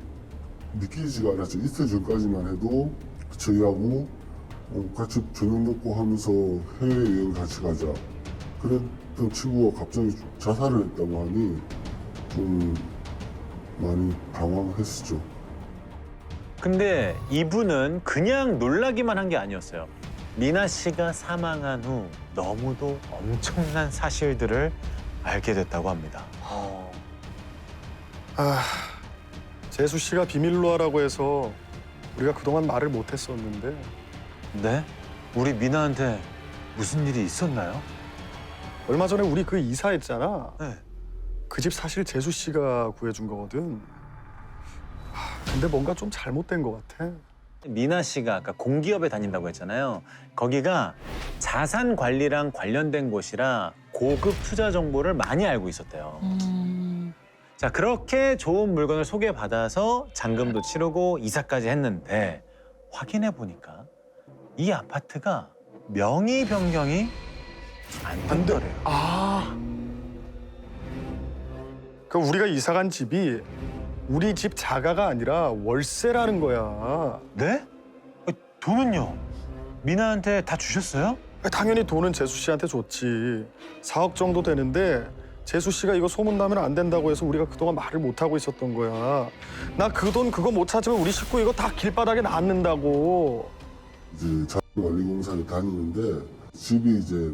믿기지가 않았죠. 이틀 전까지만 해도 저희하고 같이 저녁 먹고 하면서 해외여행 같이 가자. 그랬던 친구가 갑자기 자살을 했다고 하니 좀 많이 당황했었죠. 근데 이분은 그냥 놀라기만 한 게 아니었어요. 미나 씨가 사망한 후 너무도 엄청난 사실들을 알게 됐다고 합니다. 재수 씨가 비밀로 하라고 해서 우리가 그동안 말을 못 했었는데. 네? 우리 미나한테 무슨 일이 있었나요? 얼마 전에 우리 그 이사했잖아. 네. 그 집 사실 재수 씨가 구해준 거거든. 근데 뭔가 좀 잘못된 것 같아. 미나 씨가 아까 공기업에 다닌다고 했잖아요. 거기가 자산 관리랑 관련된 곳이라 고급 투자 정보를 많이 알고 있었대요. 자, 그렇게 좋은 물건을 소개받아서 잔금도 치르고 이사까지 했는데 확인해 보니까 이 아파트가 명의 변경이 안 된다래요. 그 우리가 이사 간 집이 우리 집 자가가 아니라 월세라는 거야. 네? 돈은요? 미나한테 다 주셨어요? 당연히 돈은 재수 씨한테 줬지. 4억 정도 되는데 재수 씨가 이거 소문나면 안 된다고 해서 우리가 그동안 말을 못 하고 있었던 거야. 나 그 돈 그거 못 찾으면 우리 식구 이거 다 길바닥에 놔는다고. 이제 자원관리공사를 다니는데 집이 이제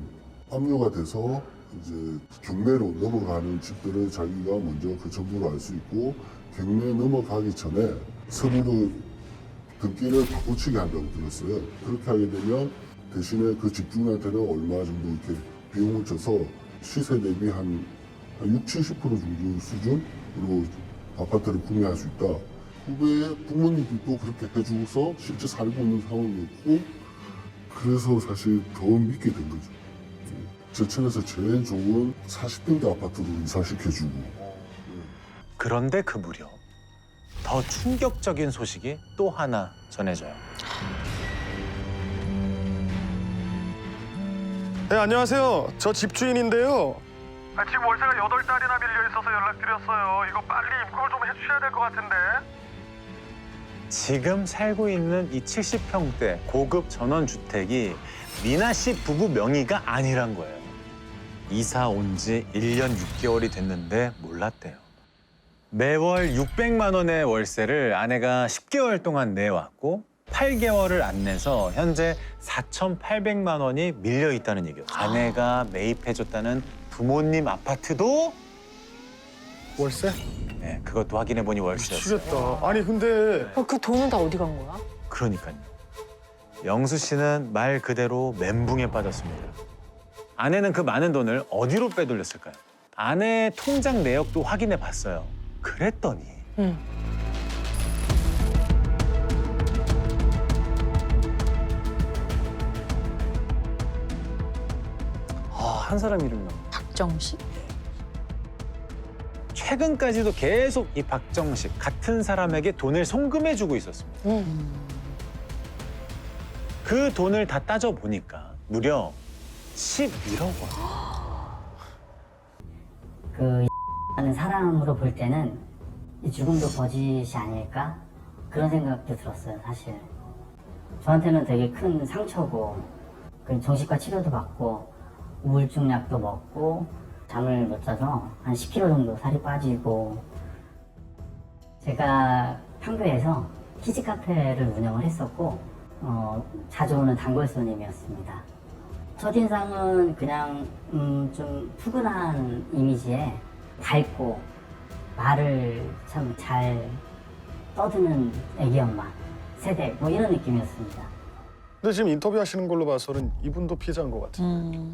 압류가 돼서 이제 경매로 넘어가는 집들을 자기가 먼저 그 정보를 알 수 있고 경매 넘어가기 전에 서류를 등기를 바꾸치게 한다고 들었어요. 그렇게 하게 되면 대신에 그 집주인한테는 얼마 정도 이렇게 비용을 줘서 시세 대비 한 60, 70% 정도 수준으로 아파트를 구매할 수 있다. 후배의 부모님들도 그렇게 해주고서 실제 살고 있는 상황이었고 그래서 사실 더 믿게 된 거죠. 제천에서 제일 좋은 40평대 아파트로 이사시켜주고. 그런데 그 무렵 더 충격적인 소식이 또 하나 전해져요. 네, 안녕하세요. 저 집주인인데요. 지금 월세가 8달이나 밀려 있어서 연락드렸어요. 이거 빨리 입금을 좀 해주셔야 될 것 같은데. 지금 살고 있는 이 70평대 고급 전원주택이 미나 씨 부부 명의가 아니란 거예요. 이사 온 지 1년 6개월이 됐는데 몰랐대요. 매월 600만 원의 월세를 아내가 10개월 동안 내왔고 8개월을 안 내서 현재 4,800만 원이 밀려 있다는 얘기였어요. 아내가 매입해줬다는 부모님 아파트도 월세? 네, 그것도 확인해보니 월세였어요. 미치겠다. 아니 근데 그 돈은 다 어디 간 거야? 그러니까요. 영수 씨는 말 그대로 멘붕에 빠졌습니다. 아내는 그 많은 돈을 어디로 빼돌렸을까요? 아내의 통장 내역도 확인해 봤어요. 그랬더니 한 사람 이름이 나와. 박정식? 최근까지도 계속 이 박정식 같은 사람에게 돈을 송금해주고 있었습니다. 그 돈을 다 따져보니까 무려 11억 원. 그 하는 사람으로 볼 때는 이 죽음도 거짓이 아닐까? 그런 생각도 들었어요, 사실. 저한테는 되게 큰 상처고, 그 정신과 치료도 받고, 우울증 약도 먹고, 잠을 못 자서 한 10kg 정도 살이 빠지고, 제가 판교에서 키즈 카페를 운영을 했었고, 자주 오는 단골 손님이었습니다. 첫인상은 그냥 좀 푸근한 이미지에 밝고 말을 참 잘 떠드는 애기 엄마 세대 뭐 이런 느낌이었습니다. 근데 지금 인터뷰하시는 걸로 봐서는 이분도 피해자인 것 같아요.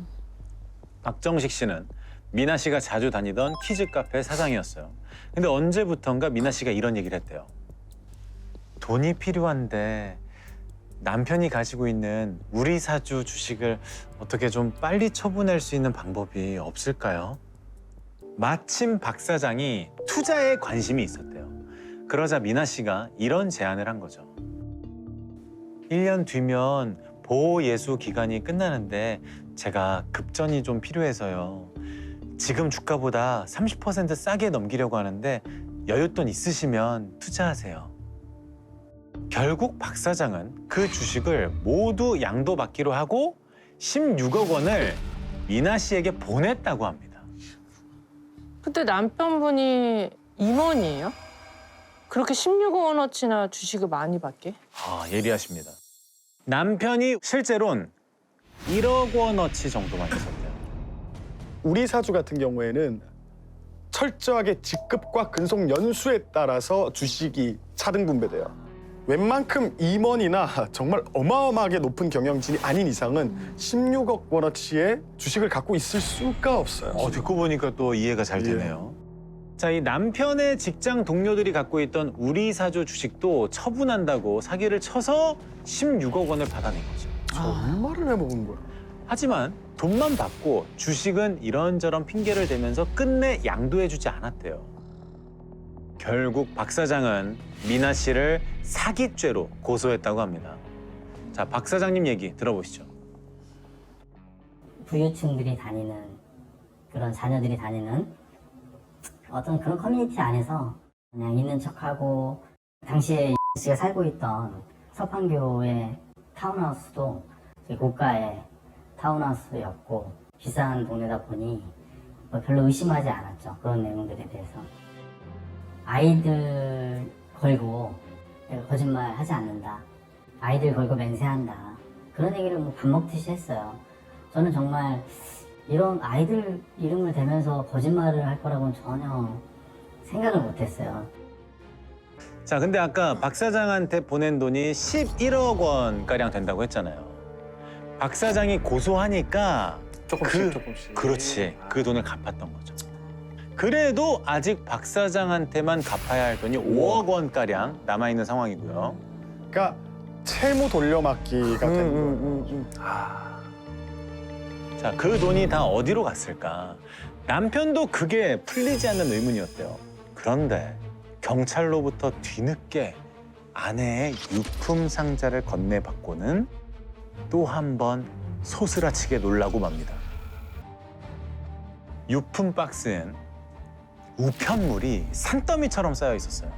박정식 씨는 미나 씨가 자주 다니던 키즈 카페 사장이었어요. 근데 언제부턴가 미나 씨가 이런 얘기를 했대요. 돈이 필요한데 남편이 가지고 있는 우리 사주 주식을 어떻게 좀 빨리 처분할 수 있는 방법이 없을까요? 마침 박 사장이 투자에 관심이 있었대요. 그러자 미나 씨가 이런 제안을 한 거죠. 1년 뒤면 보호 예수 기간이 끝나는데 제가 급전이 좀 필요해서요. 지금 주가보다 30% 싸게 넘기려고 하는데 여윳돈 있으시면 투자하세요. 결국 박 사장은 그 주식을 모두 양도받기로 하고 16억 원을 미나 씨에게 보냈다고 합니다. 그때 남편분이 임원이에요? 그렇게 16억 원어치나 주식을 많이 받게? 아, 예리하십니다. 남편이 실제로는 1억 원어치 정도만 있었대요. 우리 사주 같은 경우에는 철저하게 직급과 근속 연수에 따라서 주식이 차등 분배돼요. 웬만큼 임원이나 정말 어마어마하게 높은 경영진이 아닌 이상은 16억 원어치의 주식을 갖고 있을 수가 없어요. 듣고 보니까 또 이해가 잘 되네요. 자, 이 남편의 직장 동료들이 갖고 있던 우리 사주 주식도 처분한다고 사기를 쳐서 16억 원을 받아낸 거죠. 얼마를 해먹은 거야? 하지만 돈만 받고 주식은 이런저런 핑계를 대면서 끝내 양도해주지 않았대요. 결국 박 사장은 미나 씨를 사기죄로 고소했다고 합니다. 자, 박 사장님 얘기 들어보시죠. 부유층들이 다니는 그런 자녀들이 다니는 어떤 그런 커뮤니티 안에서 그냥 있는 척하고 당시에 씨가 살고 있던 서판교의 타운하우스도 되게 고가의 타운하우스였고 비싼 동네다 보니 별로 의심하지 않았죠. 그런 내용들에 대해서. 아이들 걸고 내가 거짓말 하지 않는다. 아이들 걸고 맹세한다. 그런 얘기를 뭐 밥 먹듯이 했어요. 저는 정말 이런 아이들 이름을 대면서 거짓말을 할 거라고는 전혀 생각을 못했어요. 자, 근데 아까 박 사장한테 보낸 돈이 11억 원가량 된다고 했잖아요. 박 사장이 고소하니까 조금씩. 그렇지. 그 돈을 갚았던 거죠. 그래도 아직 박 사장한테만 갚아야 할 돈이 5억 원가량 남아있는 상황이고요. 그러니까 채무 돌려막기가 된 거예요. 자, 그 돈이 다 어디로 갔을까? 남편도 그게 풀리지 않는 의문이었대요. 그런데 경찰로부터 뒤늦게 아내의 유품 상자를 건네받고는 또 한 번 소스라치게 놀라고 맙니다. 유품 박스엔 우편물이 산더미처럼 쌓여 있었어요.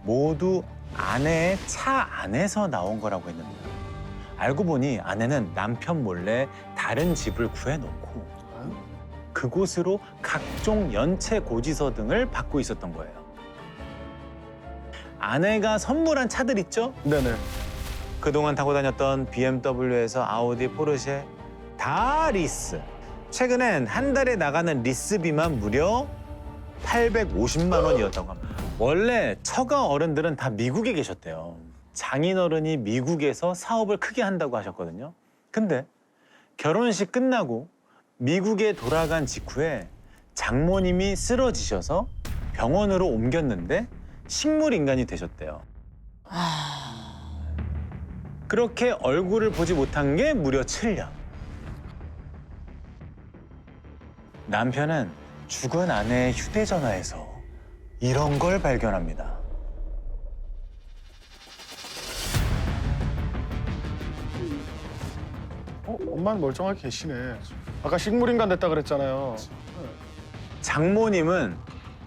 모두 아내의 차 안에서 나온 거라고 했는데 알고 보니 아내는 남편 몰래 다른 집을 구해놓고 그곳으로 각종 연체 고지서 등을 받고 있었던 거예요. 아내가 선물한 차들 있죠? 네네. 그동안 타고 다녔던 BMW에서 아우디, 포르쉐 다 리스. 최근엔 한 달에 나가는 리스비만 무려 850만 원이었다고 합니다. 원래 처가 어른들은 다 미국에 계셨대요. 장인어른이 미국에서 사업을 크게 한다고 하셨거든요. 근데 결혼식 끝나고 미국에 돌아간 직후에 장모님이 쓰러지셔서 병원으로 옮겼는데 식물인간이 되셨대요. 그렇게 얼굴을 보지 못한 게 무려 7년. 남편은 죽은 아내의 휴대전화에서 이런 걸 발견합니다. 엄마는 멀쩡하게 계시네. 아까 식물인간 됐다 그랬잖아요. 장모님은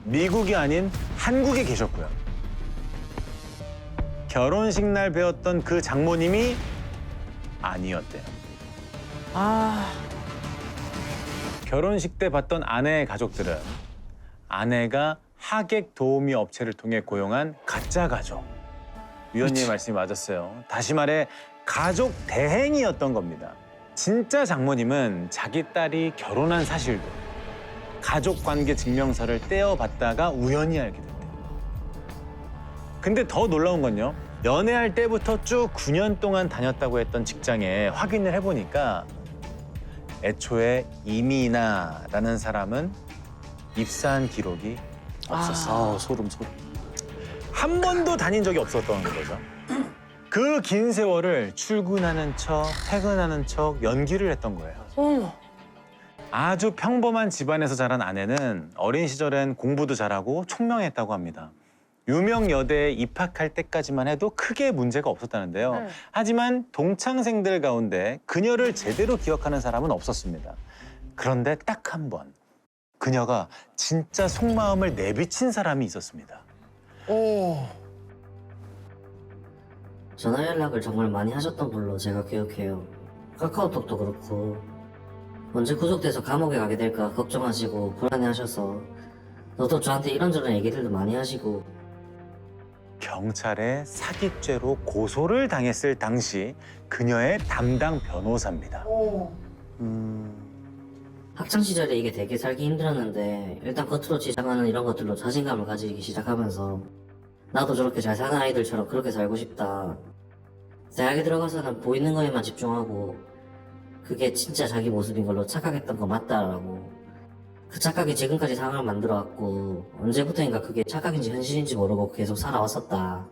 미국이 아닌 한국에 계셨고요. 결혼식 날 배웠던 그 장모님이 아니었대요. 결혼식 때 봤던 아내의 가족들은 아내가 하객 도우미 업체를 통해 고용한 가짜 가족. 위원님의 말씀이 맞았어요. 다시 말해 가족 대행이었던 겁니다. 진짜 장모님은 자기 딸이 결혼한 사실도 가족관계 증명서를 떼어봤다가 우연히 알게 됐대요. 근데 더 놀라운 건요. 연애할 때부터 쭉 9년 동안 다녔다고 했던 직장에 확인을 해보니까 애초에 이민아라는 사람은 입사한 기록이 없었어요. 소름. 한 번도 다닌 적이 없었던 거죠. 그 긴 세월을 출근하는 척, 퇴근하는 척 연기를 했던 거예요. 아주 평범한 집안에서 자란 아내는 어린 시절엔 공부도 잘하고 총명했다고 합니다. 유명 여대에 입학할 때까지만 해도 크게 문제가 없었다는데요. 하지만 동창생들 가운데 그녀를 제대로 기억하는 사람은 없었습니다. 그런데 딱 한 번 그녀가 진짜 속마음을 내비친 사람이 있었습니다. 전화 연락을 정말 많이 하셨던 걸로 제가 기억해요. 카카오톡도 그렇고 언제 구속돼서 감옥에 가게 될까 걱정하시고 불안해하셔서 너도 저한테 이런저런 얘기들도 많이 하시고 경찰에 사기죄로 고소를 당했을 당시 그녀의 담당 변호사입니다. 학창시절에 이게 되게 살기 힘들었는데 일단 겉으로 지장하는 이런 것들로 자신감을 가지기 시작하면서 나도 저렇게 잘 사는 아이들처럼 그렇게 살고 싶다. 대학에 들어가서는 보이는 거에만 집중하고 그게 진짜 자기 모습인 걸로 착각했던 거 맞다라고. 그 착각이 지금까지 상황을 만들어왔고 언제부터인가 그게 착각인지 현실인지 모르고 계속 살아왔었다.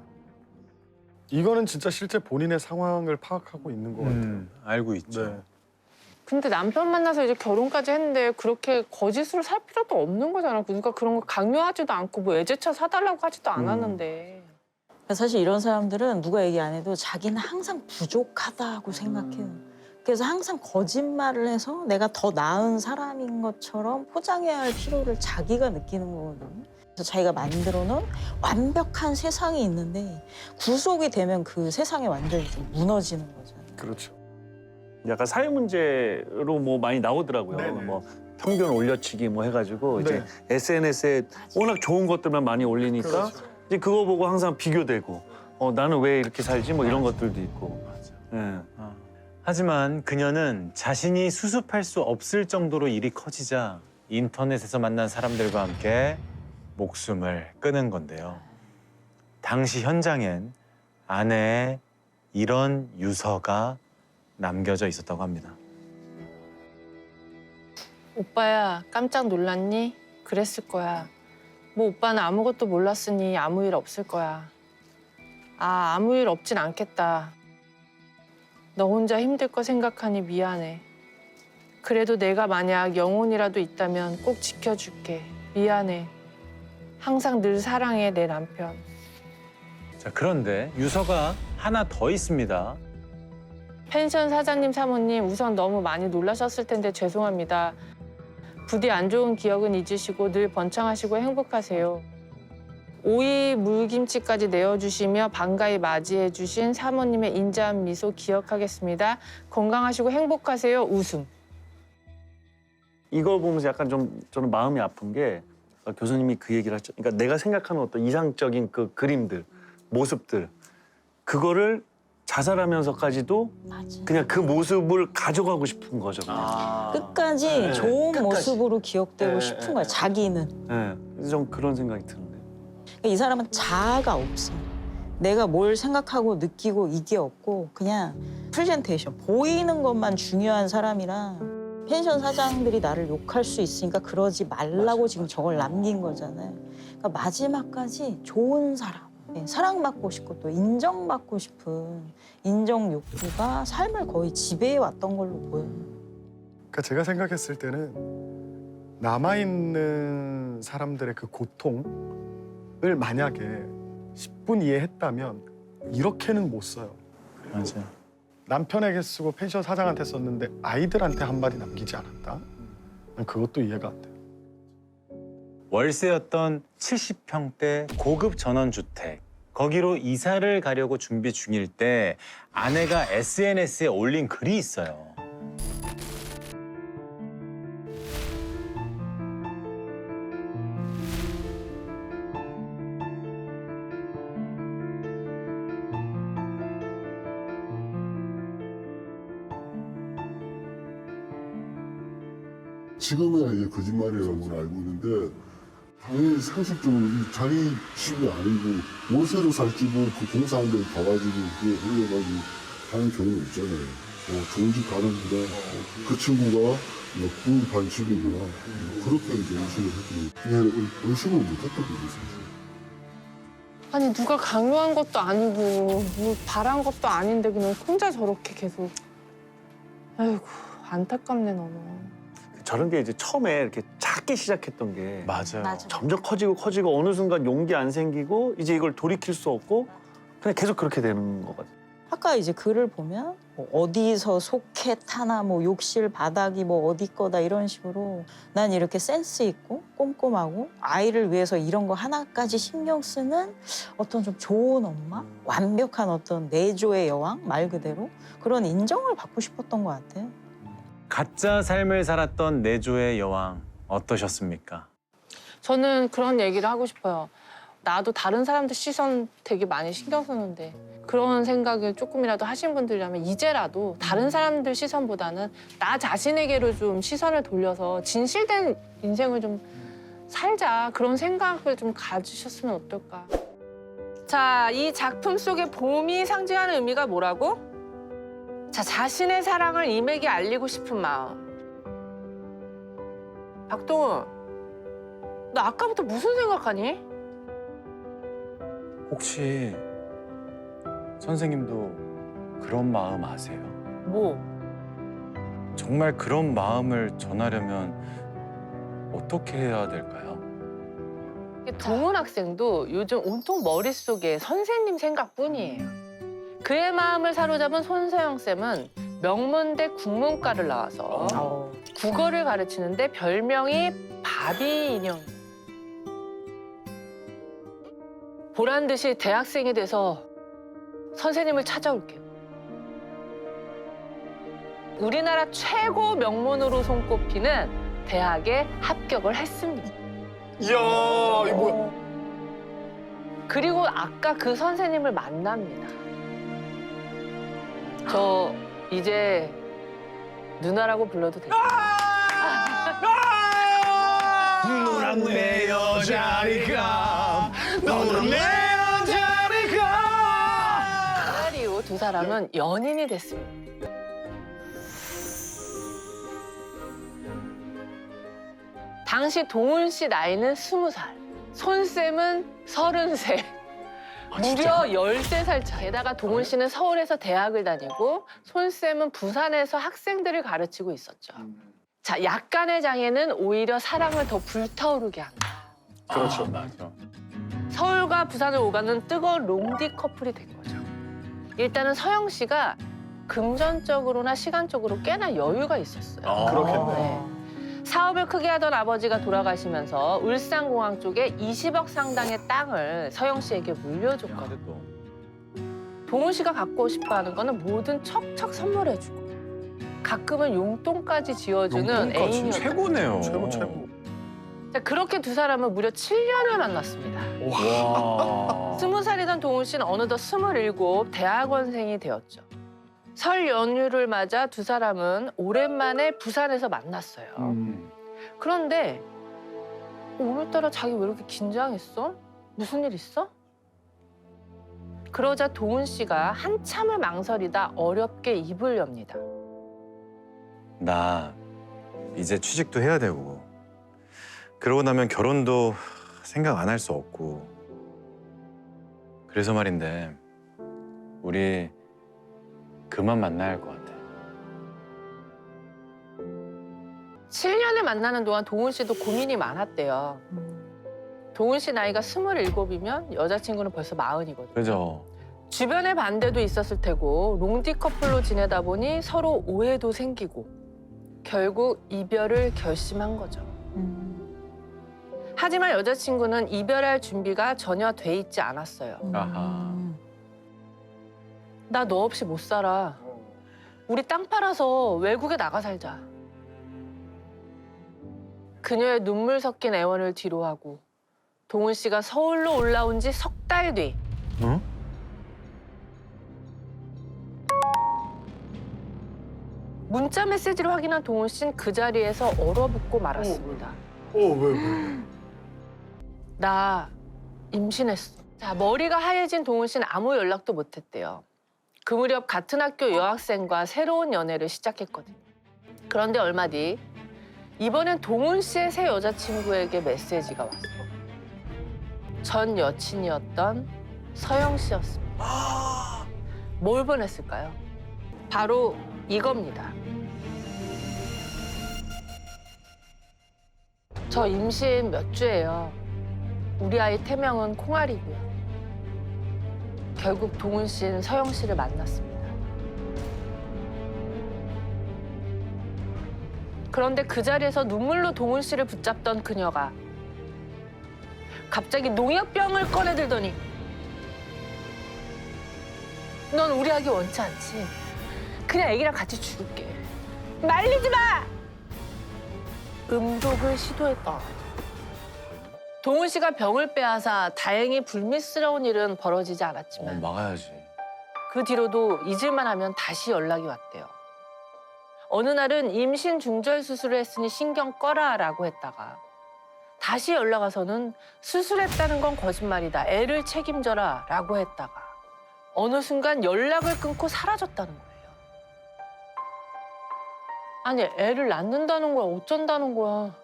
이거는 진짜 실제 본인의 상황을 파악하고 있는 것 같아요. 알고 있죠. 네. 근데 남편 만나서 이제 결혼까지 했는데 그렇게 거짓으로 살 필요도 없는 거잖아. 그러니까 그런 거 강요하지도 않고 뭐 외제차 사달라고 하지도 않았는데. 사실 이런 사람들은 누가 얘기 안 해도 자기는 항상 부족하다고 생각해요. 그래서 항상 거짓말을 해서 내가 더 나은 사람인 것처럼 포장해야 할 필요를 자기가 느끼는 거거든요. 그래서 자기가 만들어 놓은 완벽한 세상이 있는데 구속이 되면 그 세상이 완전히 좀 무너지는 거잖아요. 그렇죠. 약간 사회 문제로 뭐 많이 나오더라고요. 네네. 뭐 평균 올려치기 뭐 해가지고 이제 네. SNS에 워낙 좋은 것들만 많이 올리니까 그렇죠. 이제 그거 보고 항상 비교되고 나는 왜 이렇게 살지 뭐 이런 것들도 있고. 예. 하지만 그녀는 자신이 수습할 수 없을 정도로 일이 커지자 인터넷에서 만난 사람들과 함께 목숨을 끊은 건데요. 당시 현장엔 아내의 이런 유서가 남겨져 있었다고 합니다. 오빠야, 깜짝 놀랐니? 그랬을 거야. 뭐 오빠는 아무것도 몰랐으니 아무 일 없을 거야. 아무 일 없진 않겠다. 너 혼자 힘들 거 생각하니 미안해. 그래도 내가 만약 영혼이라도 있다면 꼭 지켜줄게. 미안해. 항상 늘 사랑해, 내 남편. 자, 그런데 유서가 하나 더 있습니다. 펜션 사장님, 사모님 우선 너무 많이 놀라셨을 텐데 죄송합니다. 부디 안 좋은 기억은 잊으시고 늘 번창하시고 행복하세요. 오이 물김치까지 내어주시며 반가이 맞이해주신 사모님의 인자한 미소 기억하겠습니다. 건강하시고 행복하세요. 웃음. 이걸 보면서 약간 좀 저는 마음이 아픈 게 교수님이 그 얘기를 하죠. 그러니까 내가 생각하는 어떤 이상적인 그 그림들, 모습들 그거를 자살하면서까지도 그냥 그 모습을 가져가고 싶은 거죠. 그냥. 끝까지 네, 좋은 끝까지. 모습으로 기억되고 네, 싶은 네, 거야, 네. 자기는. 네, 그래서 좀 그런 생각이 드는데. 그러니까 이 사람은 자아가 없어. 내가 뭘 생각하고 느끼고 이게 없고 그냥 프레젠테이션, 보이는 것만 중요한 사람이라 펜션 사장들이 나를 욕할 수 있으니까 그러지 말라고 지금 저걸 남긴 거잖아요. 그러니까 마지막까지 좋은 사람, 사랑받고 싶고 또 인정받고 싶은 인정 욕구가 삶을 거의 지배해 왔던 걸로 보여요. 그러니까 제가 생각했을 때는 남아있는 사람들의 그 고통을 만약에 10분 이해했다면 이렇게는 못 써요. 맞아요. 남편에게 쓰고 펜션 사장한테 썼는데 아이들한테 한마디 남기지 않았다? 난 그것도 이해가 안 돼요. 월세였던 70평대 고급 전원주택. 거기로 이사를 가려고 준비 중일 때 아내가 SNS에 올린 글이 있어요. 지금은 이제 거짓말이라고 알고 있는데 당연히 상식적으로 이 자기 집이 아니고 월세로 살지고 그 공사한 데 가가지고 그게 흘려가지고 하는 경우는 있잖아요. 좋은 집 가는구나. 그 친구가 구입한 집이구나. 그렇게 이제 의식을 했고 의식을 못했던 거죠. 아니 누가 강요한 것도 아니고 뭐 바란 것도 아닌데 그냥 혼자 저렇게 계속. 아이고 안타깝네 너무. 저런 게 이제 처음에 이렇게 작게 시작했던 게 맞아요. 점점 커지고 어느 순간 용기 안 생기고 이제 이걸 돌이킬 수 없고 그냥 계속 그렇게 되는 거 같아요. 아까 이제 글을 보면 뭐 어디서 소켓 하나 뭐 욕실 바닥이 뭐 어디 거다 이런 식으로 난 이렇게 센스 있고 꼼꼼하고 아이를 위해서 이런 거 하나까지 신경 쓰는 어떤 좀 좋은 엄마, 완벽한 어떤 내조의 여왕 말 그대로 그런 인정을 받고 싶었던 것 같아요. 가짜 삶을 살았던 내조의 여왕 어떠셨습니까? 저는 그런 얘기를 하고 싶어요. 나도 다른 사람들 시선 되게 많이 신경 쓰는데 그런 생각을 조금이라도 하신 분들이라면 이제라도 다른 사람들 시선보다는 나 자신에게로 좀 시선을 돌려서 진실된 인생을 좀 살자. 그런 생각을 좀 가지셨으면 어떨까. 자, 이 작품 속의 봄이 상징하는 의미가 뭐라고? 자, 자신의 사랑을 임에게 알리고 싶은 마음. 박동훈, 너 아까부터 무슨 생각하니? 혹시 선생님도 그런 마음 아세요? 뭐? 정말 그런 마음을 전하려면 어떻게 해야 될까요? 동훈 학생도 요즘 온통 머릿속에 선생님 생각뿐이에요. 그의 마음을 사로잡은 손서영 쌤은 명문대 국문과를 나와서 국어를 가르치는데 별명이 바비 인형. 보란 듯이 대학생이 돼서 선생님을 찾아올게요. 우리나라 최고 명문으로 손꼽히는 대학에 합격을 했습니다. 이야, 이거 뭐야? 그리고 아까 그 선생님을 만납니다. 저 이제 누나라고 불러도 될까요? 너랑 내 여자니까 너랑 내 여자니까 그리고 두 사람은 연인이 됐습니다. 당시 동훈 씨 나이는 20살, 손쌤은 33. 무려 13살 차. 게다가 동훈 씨는 서울에서 대학을 다니고 손쌤은 부산에서 학생들을 가르치고 있었죠. 자, 약간의 장애는 오히려 사랑을 더 불타오르게 한다. 그렇죠. 맞아. 서울과 부산을 오가는 뜨거운 롱디 커플이 된 거죠. 일단은 서영 씨가 금전적으로나 시간적으로 꽤나 여유가 있었어요. 그렇겠네. 네. 사업을 크게 하던 아버지가 돌아가시면서 울산공항 쪽에 20억 상당의 땅을 서영 씨에게 물려줬거든요. 동훈 씨가 갖고 싶어하는 거는 뭐든 척척 선물해주고 가끔은 용돈까지 지어주는 애인이었어요. 최고네요. 최고. 자, 그렇게 두 사람은 무려 7년을 만났습니다. 와. 20살이던 동훈 씨는 어느덧 27 대학원생이 되었죠. 설 연휴를 맞아 두 사람은 오랜만에 부산에서 만났어요. 그런데 오늘따라 자기 왜 이렇게 긴장했어? 무슨 일 있어? 그러자 동훈 씨가 한참을 망설이다 어렵게 입을 엽니다. 나 이제 취직도 해야 되고 그러고 나면 결혼도 생각 안 할 수 없고 그래서 말인데 우리 그만 만나야 할 것 같아. 7년을 만나는 동안 동훈 씨도 고민이 많았대요. 동훈 씨 나이가 27이면 여자친구는 벌써 40이거든요. 그죠? 주변의 반대도 있었을 테고 롱디 커플로 지내다 보니 서로 오해도 생기고 결국 이별을 결심한 거죠. 하지만 여자친구는 이별할 준비가 전혀 돼 있지 않았어요. 아하. 나 너 없이 못 살아. 우리 땅 팔아서 외국에 나가 살자. 그녀의 눈물 섞인 애원을 뒤로하고 동훈 씨가 서울로 올라온 지 석 달 뒤. 응? 문자 메시지를 확인한 동훈 씨는 그 자리에서 얼어붙고 말았습니다. 왜? 나 임신했어. 자, 머리가 하얘진 동훈 씨는 아무 연락도 못했대요. 그 무렵 같은 학교 여학생과 새로운 연애를 시작했거든요. 그런데 얼마 뒤 이번엔 동훈 씨의 새 여자친구에게 메시지가 왔어요. 전 여친이었던 서영 씨였습니다. 뭘 보냈을까요? 바로 이겁니다. 저 임신 몇 주예요. 우리 아이 태명은 콩알이고요. 결국 동훈 씨는 서영 씨를 만났습니다. 그런데 그 자리에서 눈물로 동훈 씨를 붙잡던 그녀가 갑자기 농약병을 꺼내들더니 넌 우리 아기 원치 않지? 그냥 아기랑 같이 죽을게. 말리지 마! 음독을 시도했다. 동훈 씨가 병을 빼앗아 다행히 불미스러운 일은 벌어지지 않았지만 막아야지. 그 뒤로도 잊을만 하면 다시 연락이 왔대요. 어느 날은 임신 중절 수술을 했으니 신경 꺼라라고 했다가 다시 연락 와서는 수술했다는 건 거짓말이다. 애를 책임져라라고 했다가 어느 순간 연락을 끊고 사라졌다는 거예요. 아니 애를 낳는다는 거야 어쩐다는 거야.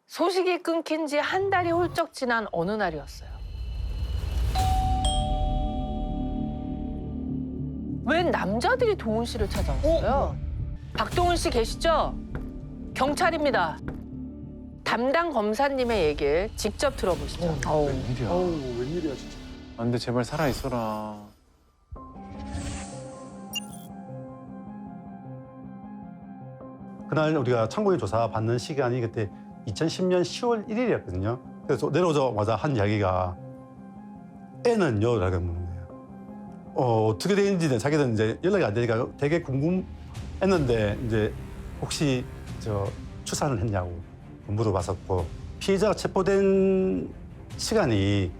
소식이 끊긴 지 한 달이 훌쩍 지난 어느 날이었어요. 웬 남자들이 동훈 씨를 찾아왔어요. 박동훈 씨 계시죠? 경찰입니다. 담당 검사님의 얘기를 직접 들어보시죠. 웬일이야. 웬일이야 진짜. 안 돼, 제발 살아있어라. 그날 우리가 참고인 조사 받는 시간이 그때 2010년 10월 1일이었거든요. 그래서 내려오자마자 한 이야기가 애는요? 라고 묻는 거예요. 어떻게 되는지는 자기들은 이제 연락이 안 되니까 되게 궁금했는데 이제 혹시 출산을 했냐고 물어봤었고 피해자가 체포된 시간이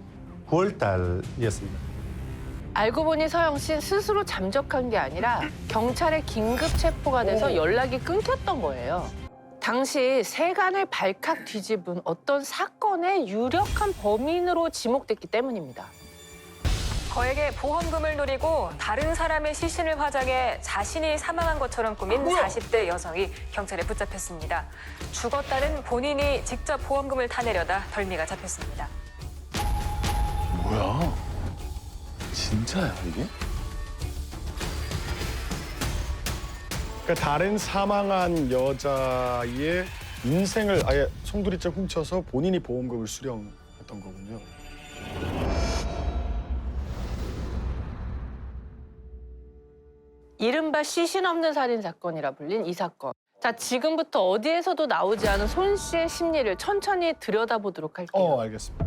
9월 달이었습니다. 알고 보니 서영 씨는 스스로 잠적한 게 아니라 경찰에 긴급 체포가 돼서 연락이 끊겼던 거예요. 당시 세간을 발칵 뒤집은 어떤 사건의 유력한 범인으로 지목됐기 때문입니다. 거액의 보험금을 노리고 다른 사람의 시신을 화장해 자신이 사망한 것처럼 꾸민 40대 여성이 경찰에 붙잡혔습니다. 죽었다는 본인이 직접 보험금을 타내려다 덜미가 잡혔습니다. 뭐야? 진짜야 이게? 그러니까 다른 사망한 여자의 인생을 아예 송두리째 훔쳐서 본인이 보험금을 수령했던 거군요. 이른바 시신 없는 살인 사건이라 불린 이 사건. 자, 지금부터 어디에서도 나오지 않은 손 씨의 심리를 천천히 들여다보도록 할게요. 알겠습니다.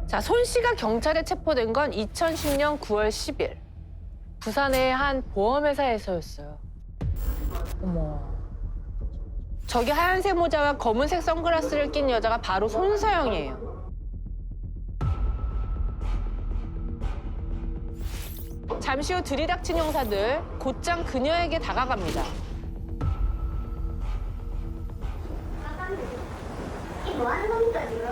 자, 손 씨가 경찰에 체포된 건 2010년 9월 10일. 부산의 한 보험회사에서였어요. 어머. 저기 하얀색 모자와 검은색 선글라스를 낀 여자가 바로 손서영이에요. 잠시 후 들이닥친 형사들 곧장 그녀에게 다가갑니다. 뭐 하는 겁니까 지금?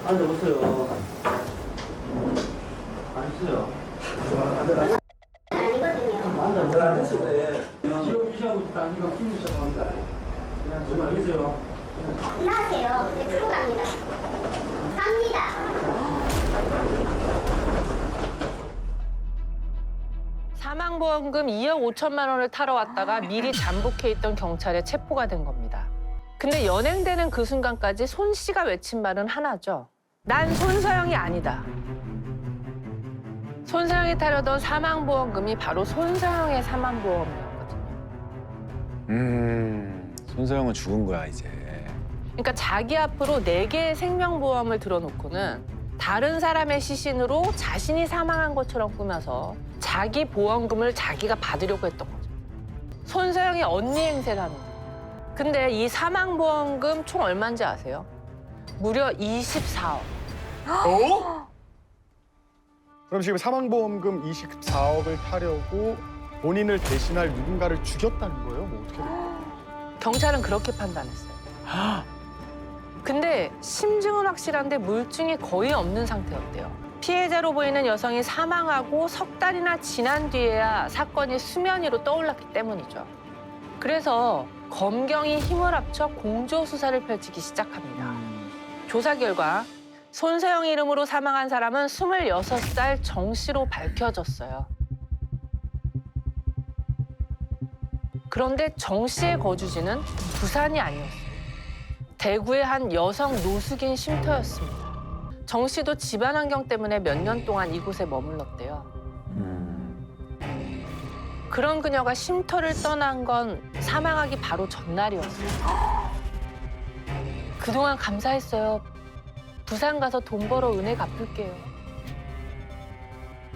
앉아보세요. 앉으세요. 아니거든요. 앉으세요. 지금 시작부터 당기가 힘이 시작합니다. 그냥 좀 앉으세요. 나세요. 네, 풀고 갑니다. 갑니다. 사망보험금 2억 5천만 원을 타러 왔다가 미리 잠복해 있던 경찰에 체포가 된 겁니다. 근데 연행되는 그 순간까지 손 씨가 외친 말은 하나죠. 난 손서영이 아니다. 손서영이 타려던 사망보험금이 바로 손서영의 사망보험이었거든요. 손서영은 죽은 거야 이제. 그러니까 자기 앞으로 4개의 생명보험을 들어놓고는 다른 사람의 시신으로 자신이 사망한 것처럼 꾸며서 자기 보험금을 자기가 받으려고 했던 거죠. 손서영이 언니 행세를 하는 거예요. 근데 이 사망보험금 총 얼마인지 아세요? 무려 24억. 어? 그럼 지금 사망보험금 24억을 타려고 본인을 대신할 누군가를 죽였다는 거예요? 뭐 어떻게 돼요? 경찰은 그렇게 판단했어요. 근데 심증은 확실한데 물증이 거의 없는 상태였대요. 피해자로 보이는 여성이 사망하고 석 달이나 지난 뒤에야 사건이 수면 위로 떠올랐기 때문이죠. 그래서 검경이 힘을 합쳐 공조수사를 펼치기 시작합니다. 조사 결과 손서영 이름으로 사망한 사람은 26살 정 씨로 밝혀졌어요. 그런데 정 씨의 거주지는 부산이 아니었어요. 대구의 한 여성 노숙인 쉼터였습니다. 정 씨도 집안 환경 때문에 몇 년 동안 이곳에 머물렀대요. 그런 그녀가 쉼터를 떠난 건 사망하기 바로 전날이었어요. 그동안 감사했어요. 부산 가서 돈 벌어 은혜 갚을게요.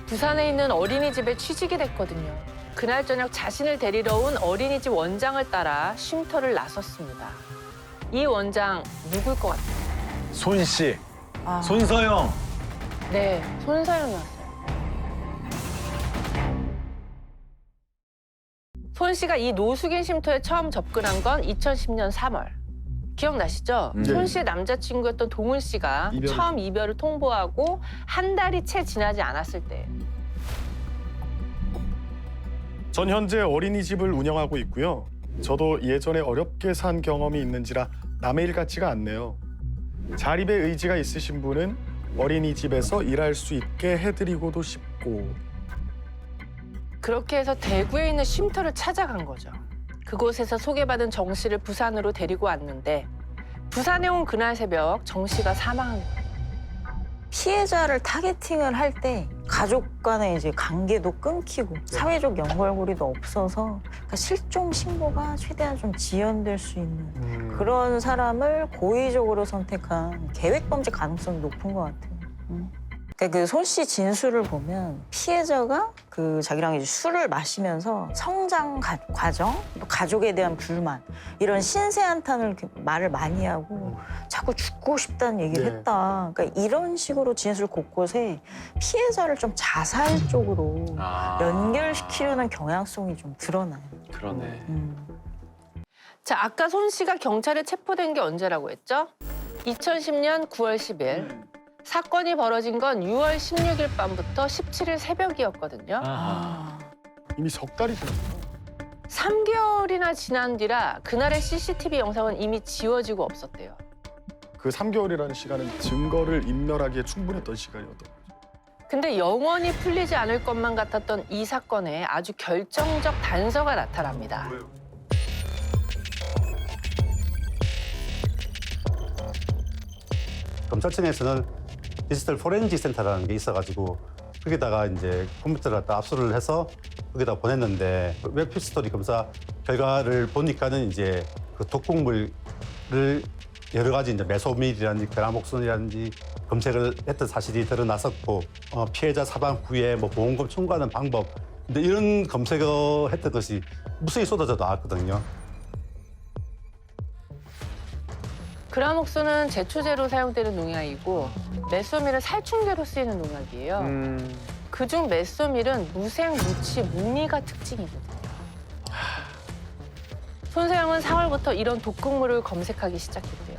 부산에 있는 어린이집에 취직이 됐거든요. 그날 저녁 자신을 데리러 온 어린이집 원장을 따라 쉼터를 나섰습니다. 이 원장 누굴 것 같아요? 손 씨, 손서영. 네, 손서영이었어요. 손 씨가 이 노숙인 쉼터에 처음 접근한 건 2010년 3월. 기억나시죠? 네. 손 씨의 남자친구였던 동훈 씨가 처음 이별을 통보하고 한 달이 채 지나지 않았을 때. 전 현재 어린이집을 운영하고 있고요. 저도 예전에 어렵게 산 경험이 있는지라 남의 일 같지가 않네요. 자립의 의지가 있으신 분은 어린이집에서 일할 수 있게 해드리고도 싶고. 그렇게 해서 대구에 있는 쉼터를 찾아간 거죠. 그곳에서 소개받은 정 씨를 부산으로 데리고 왔는데 부산에 온 그날 새벽 정 씨가 사망한 거예요. 피해자를 타겟팅을 할 때 가족 간의 이제 관계도 끊기고 사회적 연결고리도 없어서 그러니까 실종 신고가 최대한 좀 지연될 수 있는 그런 사람을 고의적으로 선택한 계획범죄 가능성이 높은 것 같아요. 그러니까 그 손 씨 진술을 보면 피해자가 그 자기랑 이제 술을 마시면서 성장 과정, 또 가족에 대한 불만 이런 신세한탄을 이렇게 말을 많이 하고 자꾸 죽고 싶다는 얘기를 네. 했다. 그러니까 이런 식으로 진술 곳곳에 피해자를 좀 자살 쪽으로 연결시키려는 경향성이 좀 드러나요. 그러네. 자, 아까 손 씨가 경찰에 체포된 게 언제라고 했죠? 2010년 9월 10일. 사건이 벌어진 건 6월 16일 밤부터 17일 새벽이었거든요. 이미 석 달이 지났어요. 3개월이나 지난 뒤라 그날의 CCTV 영상은 이미 지워지고 없었대요. 그 3개월이라는 시간은 증거를 인멸하기에 충분했던 시간이었던 거죠. 근데 영원히 풀리지 않을 것만 같았던 이 사건에 아주 결정적 단서가 나타납니다. 검찰청에서는 디지털 포렌식 센터라는 게 있어가지고 거기다가 이제 컴퓨터를 갖다 압수를 해서 거기다 보냈는데 웹히스토리 검사 결과를 보니까는 이제 그 독극물을 여러 가지 이제 메소밀이라든지 그라목손이라든지 검색을 했던 사실이 드러났었고 피해자 사망 후에 뭐 보험금 청구하는 방법 근데 이런 검색을 했던 것이 무수히 쏟아져 나왔거든요. 그라목손은 제초제로 사용되는 농약이고 메소밀은 살충제로 쓰이는 농약이에요. 그중 메소밀은 무생, 무치, 무미가 특징이거든요. 손세영은 4월부터 이런 독극물을 검색하기 시작했대요.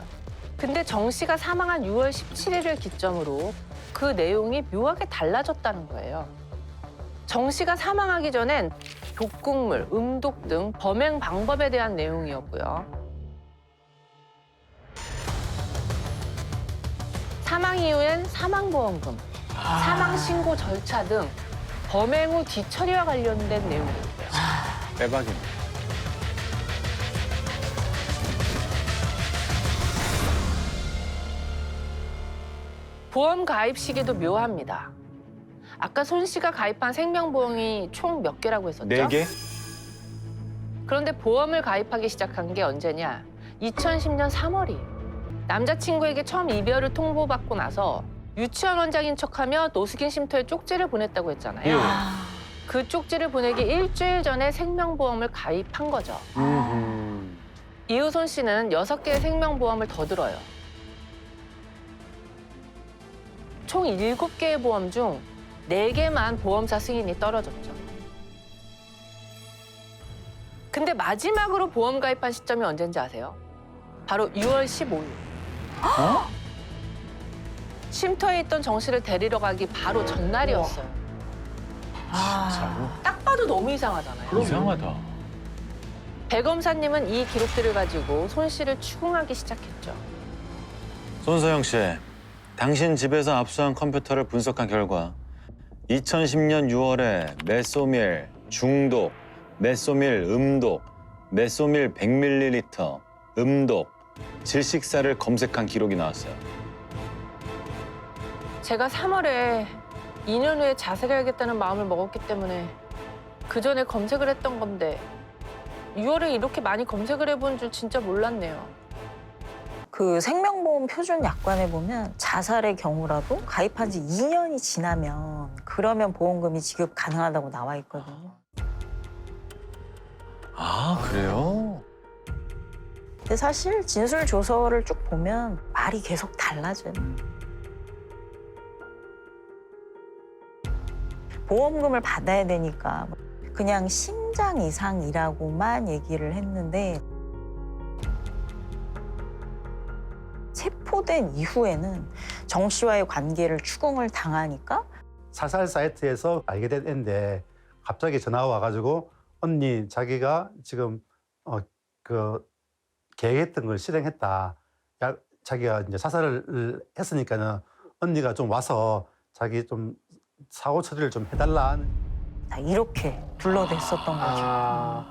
근데 정 씨가 사망한 6월 17일을 기점으로 그 내용이 묘하게 달라졌다는 거예요. 정 씨가 사망하기 전엔 독극물, 음독 등 범행 방법에 대한 내용이었고요. 사망 이후엔 사망보험금, 사망신고 절차 등 범행 후 뒤처리와 관련된 내용이었대요. 대박이네. 보험 가입 시기도 묘합니다. 아까 손 씨가 가입한 생명보험이 총 몇 개라고 했었죠? 4개? 그런데 보험을 가입하기 시작한 게 언제냐? 2010년 3월이에요. 남자친구에게 처음 이별을 통보받고 나서 유치원 원장인 척하며 노숙인 쉼터에 쪽지를 보냈다고 했잖아요. 그 쪽지를 보내기 일주일 전에 생명보험을 가입한 거죠. 이후 손 씨는 6개의 생명보험을 더 들어요. 총 7개의 보험 중 4개만 보험사 승인이 떨어졌죠. 근데 마지막으로 보험 가입한 시점이 언젠지 아세요? 바로 6월 15일. 쉼터에 있던 정 씨를 데리러 가기 바로 전날이었어요. 딱 봐도 너무 이상하잖아요. 이상하다. 배 검사님은 이 기록들을 가지고 손 씨를 추궁하기 시작했죠. 손서영 씨, 당신 집에서 압수한 컴퓨터를 분석한 결과 2010년 6월에 메소밀 중독, 메소밀 음독, 메소밀 100ml 음독, 질식사를 검색한 기록이 나왔어요. 제가 3월에 2년 후에 자살해야겠다는 마음을 먹었기 때문에 그 전에 검색을 했던 건데 6월에 이렇게 많이 검색을 해본 줄 진짜 몰랐네요. 그 생명보험 표준 약관에 보면 자살의 경우라도 가입한 지 2년이 지나면 그러면 보험금이 지급 가능하다고 나와 있거든요. 아, 그래요? 근데 사실 진술 조서를 쭉 보면 말이 계속 달라져요. 보험금을 받아야 되니까 그냥 심장 이상이라고만 얘기를 했는데 체포된 이후에는 정 씨와의 관계를 추궁을 당하니까 사살 사이트에서 알게 된 애인데 갑자기 전화가 와가지고 언니 자기가 지금 그 계획했던 걸 실행했다. 자기가 이제 사살을 했으니까는 언니가 좀 와서 자기 좀 사고 처리를 좀 해달라. 이렇게 둘러댔었던 거죠.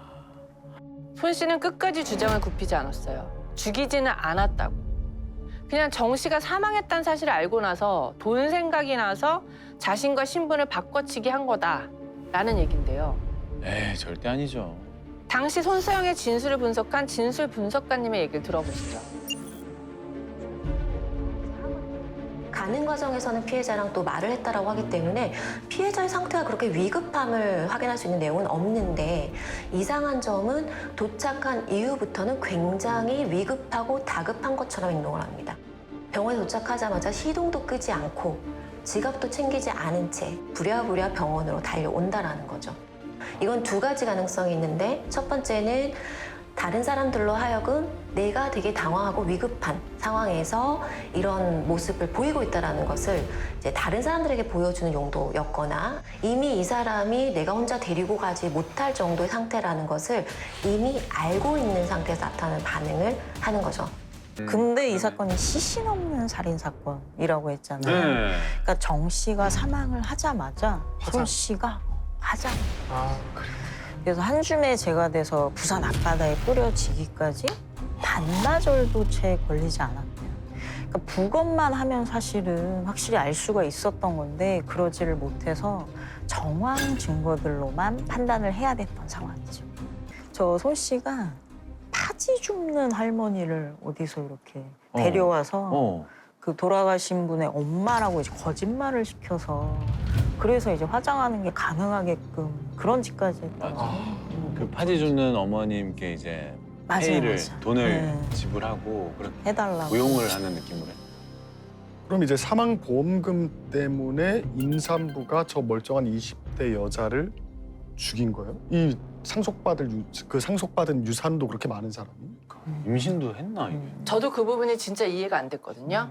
손 씨는 끝까지 주장을 굽히지 않았어요. 죽이지는 않았다고. 그냥 정 씨가 사망했다는 사실을 알고 나서 돈 생각이 나서 자신과 신분을 바꿔치기 한 거다라는 얘긴데요. 에이, 절대 아니죠. 당시 손서영의 진술을 분석한 진술 분석가님의 얘기를 들어보시죠. 가는 과정에서는 피해자랑 또 말을 했다라고 하기 때문에 피해자의 상태가 그렇게 위급함을 확인할 수 있는 내용은 없는데 이상한 점은 도착한 이후부터는 굉장히 위급하고 다급한 것처럼 행동을 합니다. 병원에 도착하자마자 시동도 끄지 않고 지갑도 챙기지 않은 채 부랴부랴 병원으로 달려온다라는 거죠. 이건 2가지 가능성이 있는데 첫 번째는 다른 사람들로 하여금 내가 되게 당황하고 위급한 상황에서 이런 모습을 보이고 있다는 것을 이제 다른 사람들에게 보여주는 용도였거나 이미 이 사람이 내가 혼자 데리고 가지 못할 정도의 상태라는 것을 이미 알고 있는 상태에서 나타나는 반응을 하는 거죠. 근데 이 사건이 시신 없는 살인 사건이라고 했잖아요. 네. 그러니까 정 씨가 사망을 하자마자 손 씨가 하자마자. 그래서 한줌에 제가 돼서 부산 앞바다에 뿌려지기까지 반나절도 채 걸리지 않았대요. 그러니까 부검만 하면 사실은 확실히 알 수가 있었던 건데 그러지를 못해서 정황 증거들로만 판단을 해야 됐던 상황이죠. 저 손 씨가 파지 줍는 할머니를 어디서 이렇게 데려와서 그 돌아가신 분의 엄마라고 이제 거짓말을 시켜서 그래서 이제 화장하는 게 가능하게끔 그런 짓까지 했다고. 그 파지 줍는 어머님께 이제 맞아요, 페이를 맞아요. 돈을 네. 지불하고 그렇게 해달라고. 고용을 하는 느낌으로. 그럼 이제 사망 보험금 때문에 임산부가 저 멀쩡한 20대 여자를 죽인 거예요? 이 상속받은 유산도 그렇게 많은 사람이? 임신도 했나 이게? 저도 그 부분이 진짜 이해가 안 됐거든요.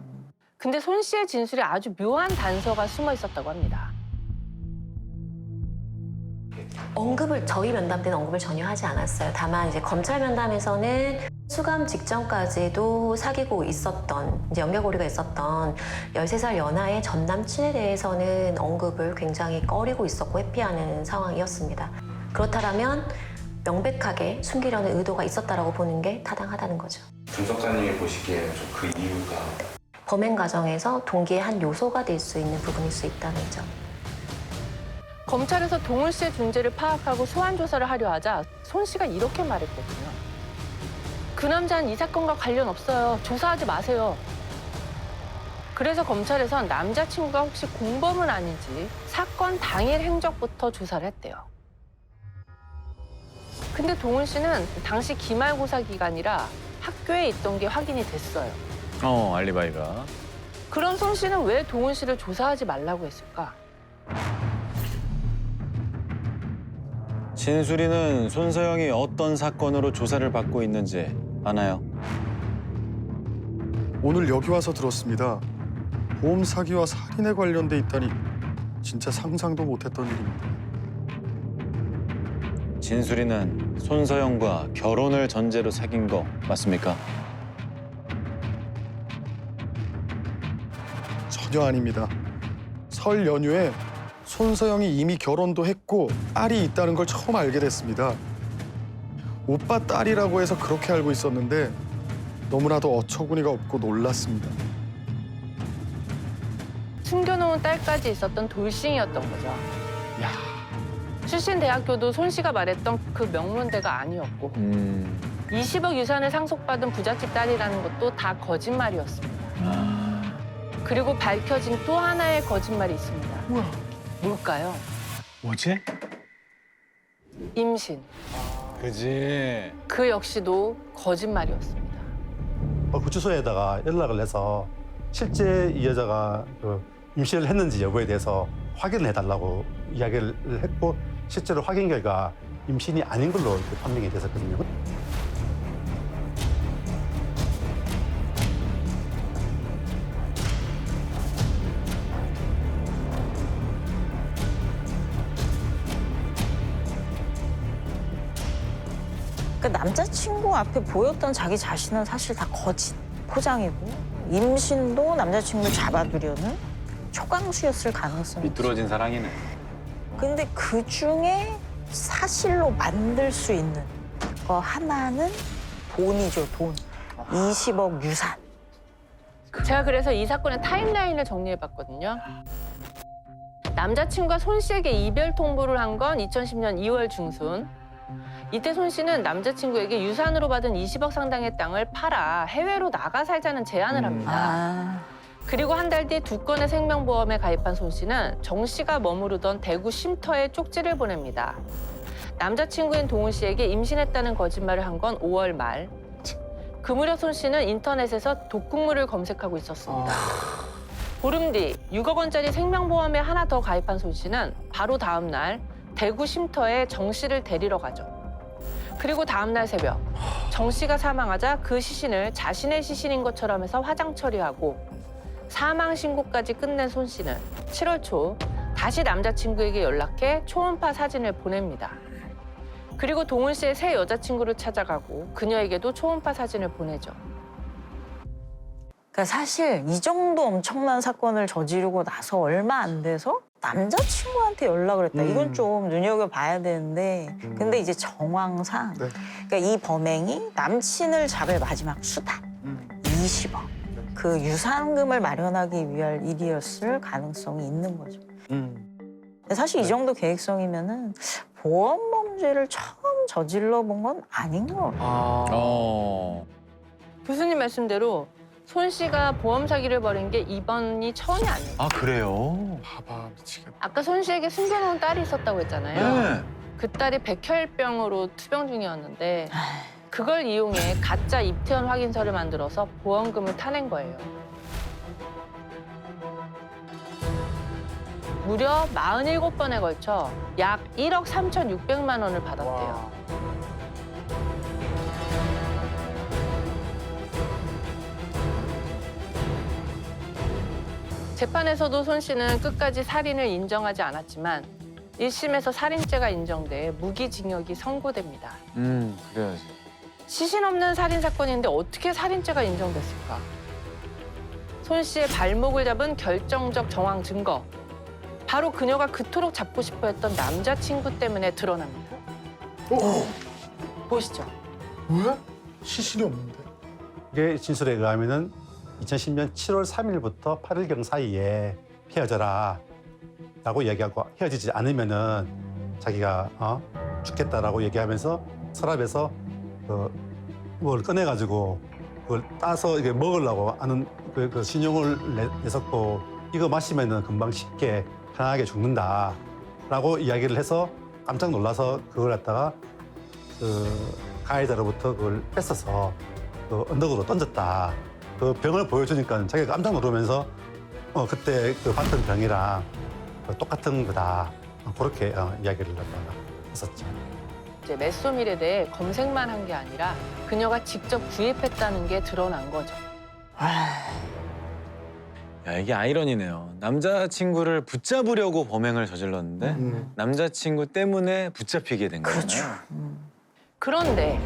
근데 손 씨의 진술에 아주 묘한 단서가 숨어 있었다고 합니다. 저희 면담 때는 언급을 전혀 하지 않았어요. 다만 이제 검찰 면담에서는 수감 직전까지도 사귀고 있었던, 이제 연결고리가 있었던 13살 연하의 전 남친에 대해서는 언급을 굉장히 꺼리고 있었고 회피하는 상황이었습니다. 그렇다면 명백하게 숨기려는 의도가 있었다라고 보는 게 타당하다는 거죠. 분석자님이 보시기에 그 이유가 범행 과정에서 동기의 한 요소가 될 수 있는 부분일 수 있다는 점. 검찰에서 동훈 씨의 존재를 파악하고 소환 조사를 하려 하자 손 씨가 이렇게 말했거든요. 그 남자는 이 사건과 관련 없어요. 조사하지 마세요. 그래서 검찰에선 남자친구가 혹시 공범은 아닌지 사건 당일 행적부터 조사를 했대요. 근데 동훈 씨는 당시 기말고사 기간이라 학교에 있던 게 확인이 됐어요. 알리바이가. 그럼 손 씨는 왜 동훈 씨를 조사하지 말라고 했을까? 진수리는 손서영이 어떤 사건으로 조사를 받고 있는지 아나요? 오늘 여기 와서 들었습니다. 보험 사기와 살인에 관련돼 있다니 진짜 상상도 못했던 일입니다. 진수리는 손서영과 결혼을 전제로 사귄 거 맞습니까? 전혀 아닙니다. 설 연휴에 손서영이 이미 결혼도 했고 딸이 있다는 걸 처음 알게 됐습니다. 오빠 딸이라고 해서 그렇게 알고 있었는데 너무나도 어처구니가 없고 놀랐습니다. 숨겨놓은 딸까지 있었던 돌싱이었던 거죠. 야. 출신 대학교도 손 씨가 말했던 그 명문대가 아니었고 20억 유산을 상속받은 부잣집 딸이라는 것도 다 거짓말이었습니다. 그리고 밝혀진 또 하나의 거짓말이 있습니다. 뭘까요? 뭐지? 임신. 그지. 그 역시도 거짓말이었습니다. 구치소에다가 연락을 해서 실제 이 여자가 임신을 했는지 여부에 대해서 확인을 해달라고 이야기를 했고 실제로 확인 결과 임신이 아닌 걸로 이렇게 판명이 됐었거든요. 그러니까 남자친구 앞에 보였던 자기 자신은 사실 다 거짓 포장이고 임신도 남자친구를 잡아두려는 초강수였을 가능성이 비뚤어진 사랑이네. 근데 그 중에 사실로 만들 수 있는 거 하나는 돈이죠, 돈. 20억 유산. 제가 그래서 이 사건의 타임라인을 정리해봤거든요. 남자친구가 손 씨에게 이별 통보를 한 건 2010년 2월 중순. 이때 손 씨는 남자친구에게 유산으로 받은 20억 상당의 땅을 팔아 해외로 나가 살자는 제안을 합니다. 그리고 한 달 뒤 2건의 생명보험에 가입한 손 씨는 정 씨가 머무르던 대구 쉼터에 쪽지를 보냅니다. 남자친구인 동훈 씨에게 임신했다는 거짓말을 한 건 5월 말. 그 무렵 손 씨는 인터넷에서 독극물을 검색하고 있었습니다. 보름 뒤 6억 원짜리 생명보험에 하나 더 가입한 손 씨는 바로 다음 날 대구 쉼터에 정 씨를 데리러 가죠. 그리고 다음 날 새벽 정 씨가 사망하자 그 시신을 자신의 시신인 것처럼 해서 화장 처리하고 사망 신고까지 끝낸 손 씨는 7월 초 다시 남자친구에게 연락해 초음파 사진을 보냅니다. 그리고 동훈 씨의 새 여자친구를 찾아가고 그녀에게도 초음파 사진을 보내죠. 그러니까 사실 이 정도 엄청난 사건을 저지르고 나서 얼마 안 돼서 남자친구한테 연락을 했다. 이건 좀 눈여겨봐야 되는데 근데 이제 정황상 그러니까 이 범행이 남친을 잡을 마지막 수단 20억. 그 유산금을 마련하기 위한 일이었을 가능성이 있는 거죠. 근데 사실 이 정도 계획성이면은 보험 범죄를 처음 저질러 본 건 아닌 것 같아요. 교수님 말씀대로 손 씨가 보험 사기를 벌인 게 이번이 처음이 아니에요. 아 그래요? 봐봐 미치겠다. 아까 손 씨에게 숨겨놓은 딸이 있었다고 했잖아요. 그 딸이 백혈병으로 투병 중이었는데 그걸 이용해 가짜 입퇴원 확인서를 만들어서 보험금을 타낸 거예요. 무려 47번에 걸쳐 약 1억 3,600만 원을 받았대요. 재판에서도 손 씨는 끝까지 살인을 인정하지 않았지만 1심에서 살인죄가 인정돼 무기징역이 선고됩니다. 그래야지. 시신 없는 살인 사건인데 어떻게 살인죄가 인정됐을까? 손 씨의 발목을 잡은 결정적 정황 증거. 바로 그녀가 그토록 잡고 싶어 했던 남자친구 때문에 드러납니다. 보시죠. 왜? 시신이 없는데. 이게 진술에 의하면은 2010년 7월 3일부터 8일경 사이에 헤어져라 라고 얘기하고 헤어지지 않으면은 자기가 죽겠다라고 얘기하면서 서랍에서 뭘 꺼내가지고 그걸 따서 이게 먹으려고 하는 그 신용을 냈었고 이거 마시면은 금방 쉽게 편하게 죽는다라고 이야기를 해서 깜짝 놀라서 그걸 갖다가 그 가해자로부터 그걸 뺏어서 그 언덕으로 던졌다. 그 병을 보여주니까 자기가 깜짝 놀라면서 그때 그 봤던 병이랑 똑같은 거다. 그렇게 이야기를 갖다가 했었죠. 이제 메소밀에 대해 검색만 한 게 아니라 그녀가 직접 구입했다는 게 드러난 거죠. 야 이게 아이러니네요. 남자친구를 붙잡으려고 범행을 저질렀는데 남자친구 때문에 붙잡히게 된 거잖아요. 그렇죠. 그런데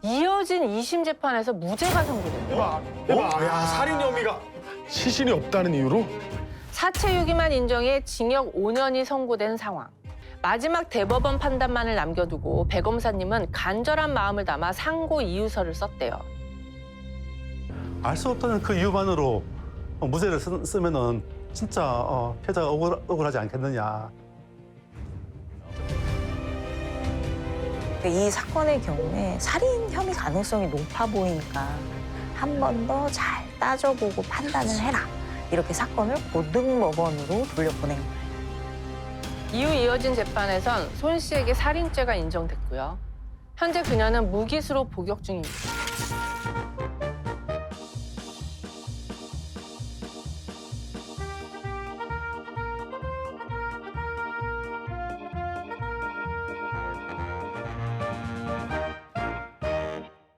이어진 2심 재판에서 무죄가 선고됩니다. 야 살인 혐의가 시신이 없다는 이유로? 사체 유기만 인정해 징역 5년이 선고된 상황. 마지막 대법원 판단만을 남겨두고 배 검사님은 간절한 마음을 담아 상고 이유서를 썼대요. 알 수 없다는 그 이유만으로 무죄를 쓰면은 진짜 피해자가 억울하지 않겠느냐. 이 사건의 경우에 살인 혐의 가능성이 높아 보이니까 한 번 더 잘 따져보고 판단을 해라. 이렇게 사건을 고등법원으로 돌려보낸 거예요. 이후 이어진 재판에선 손 씨에게 살인죄가 인정됐고요. 현재 그녀는 무기수로 복역 중입니다.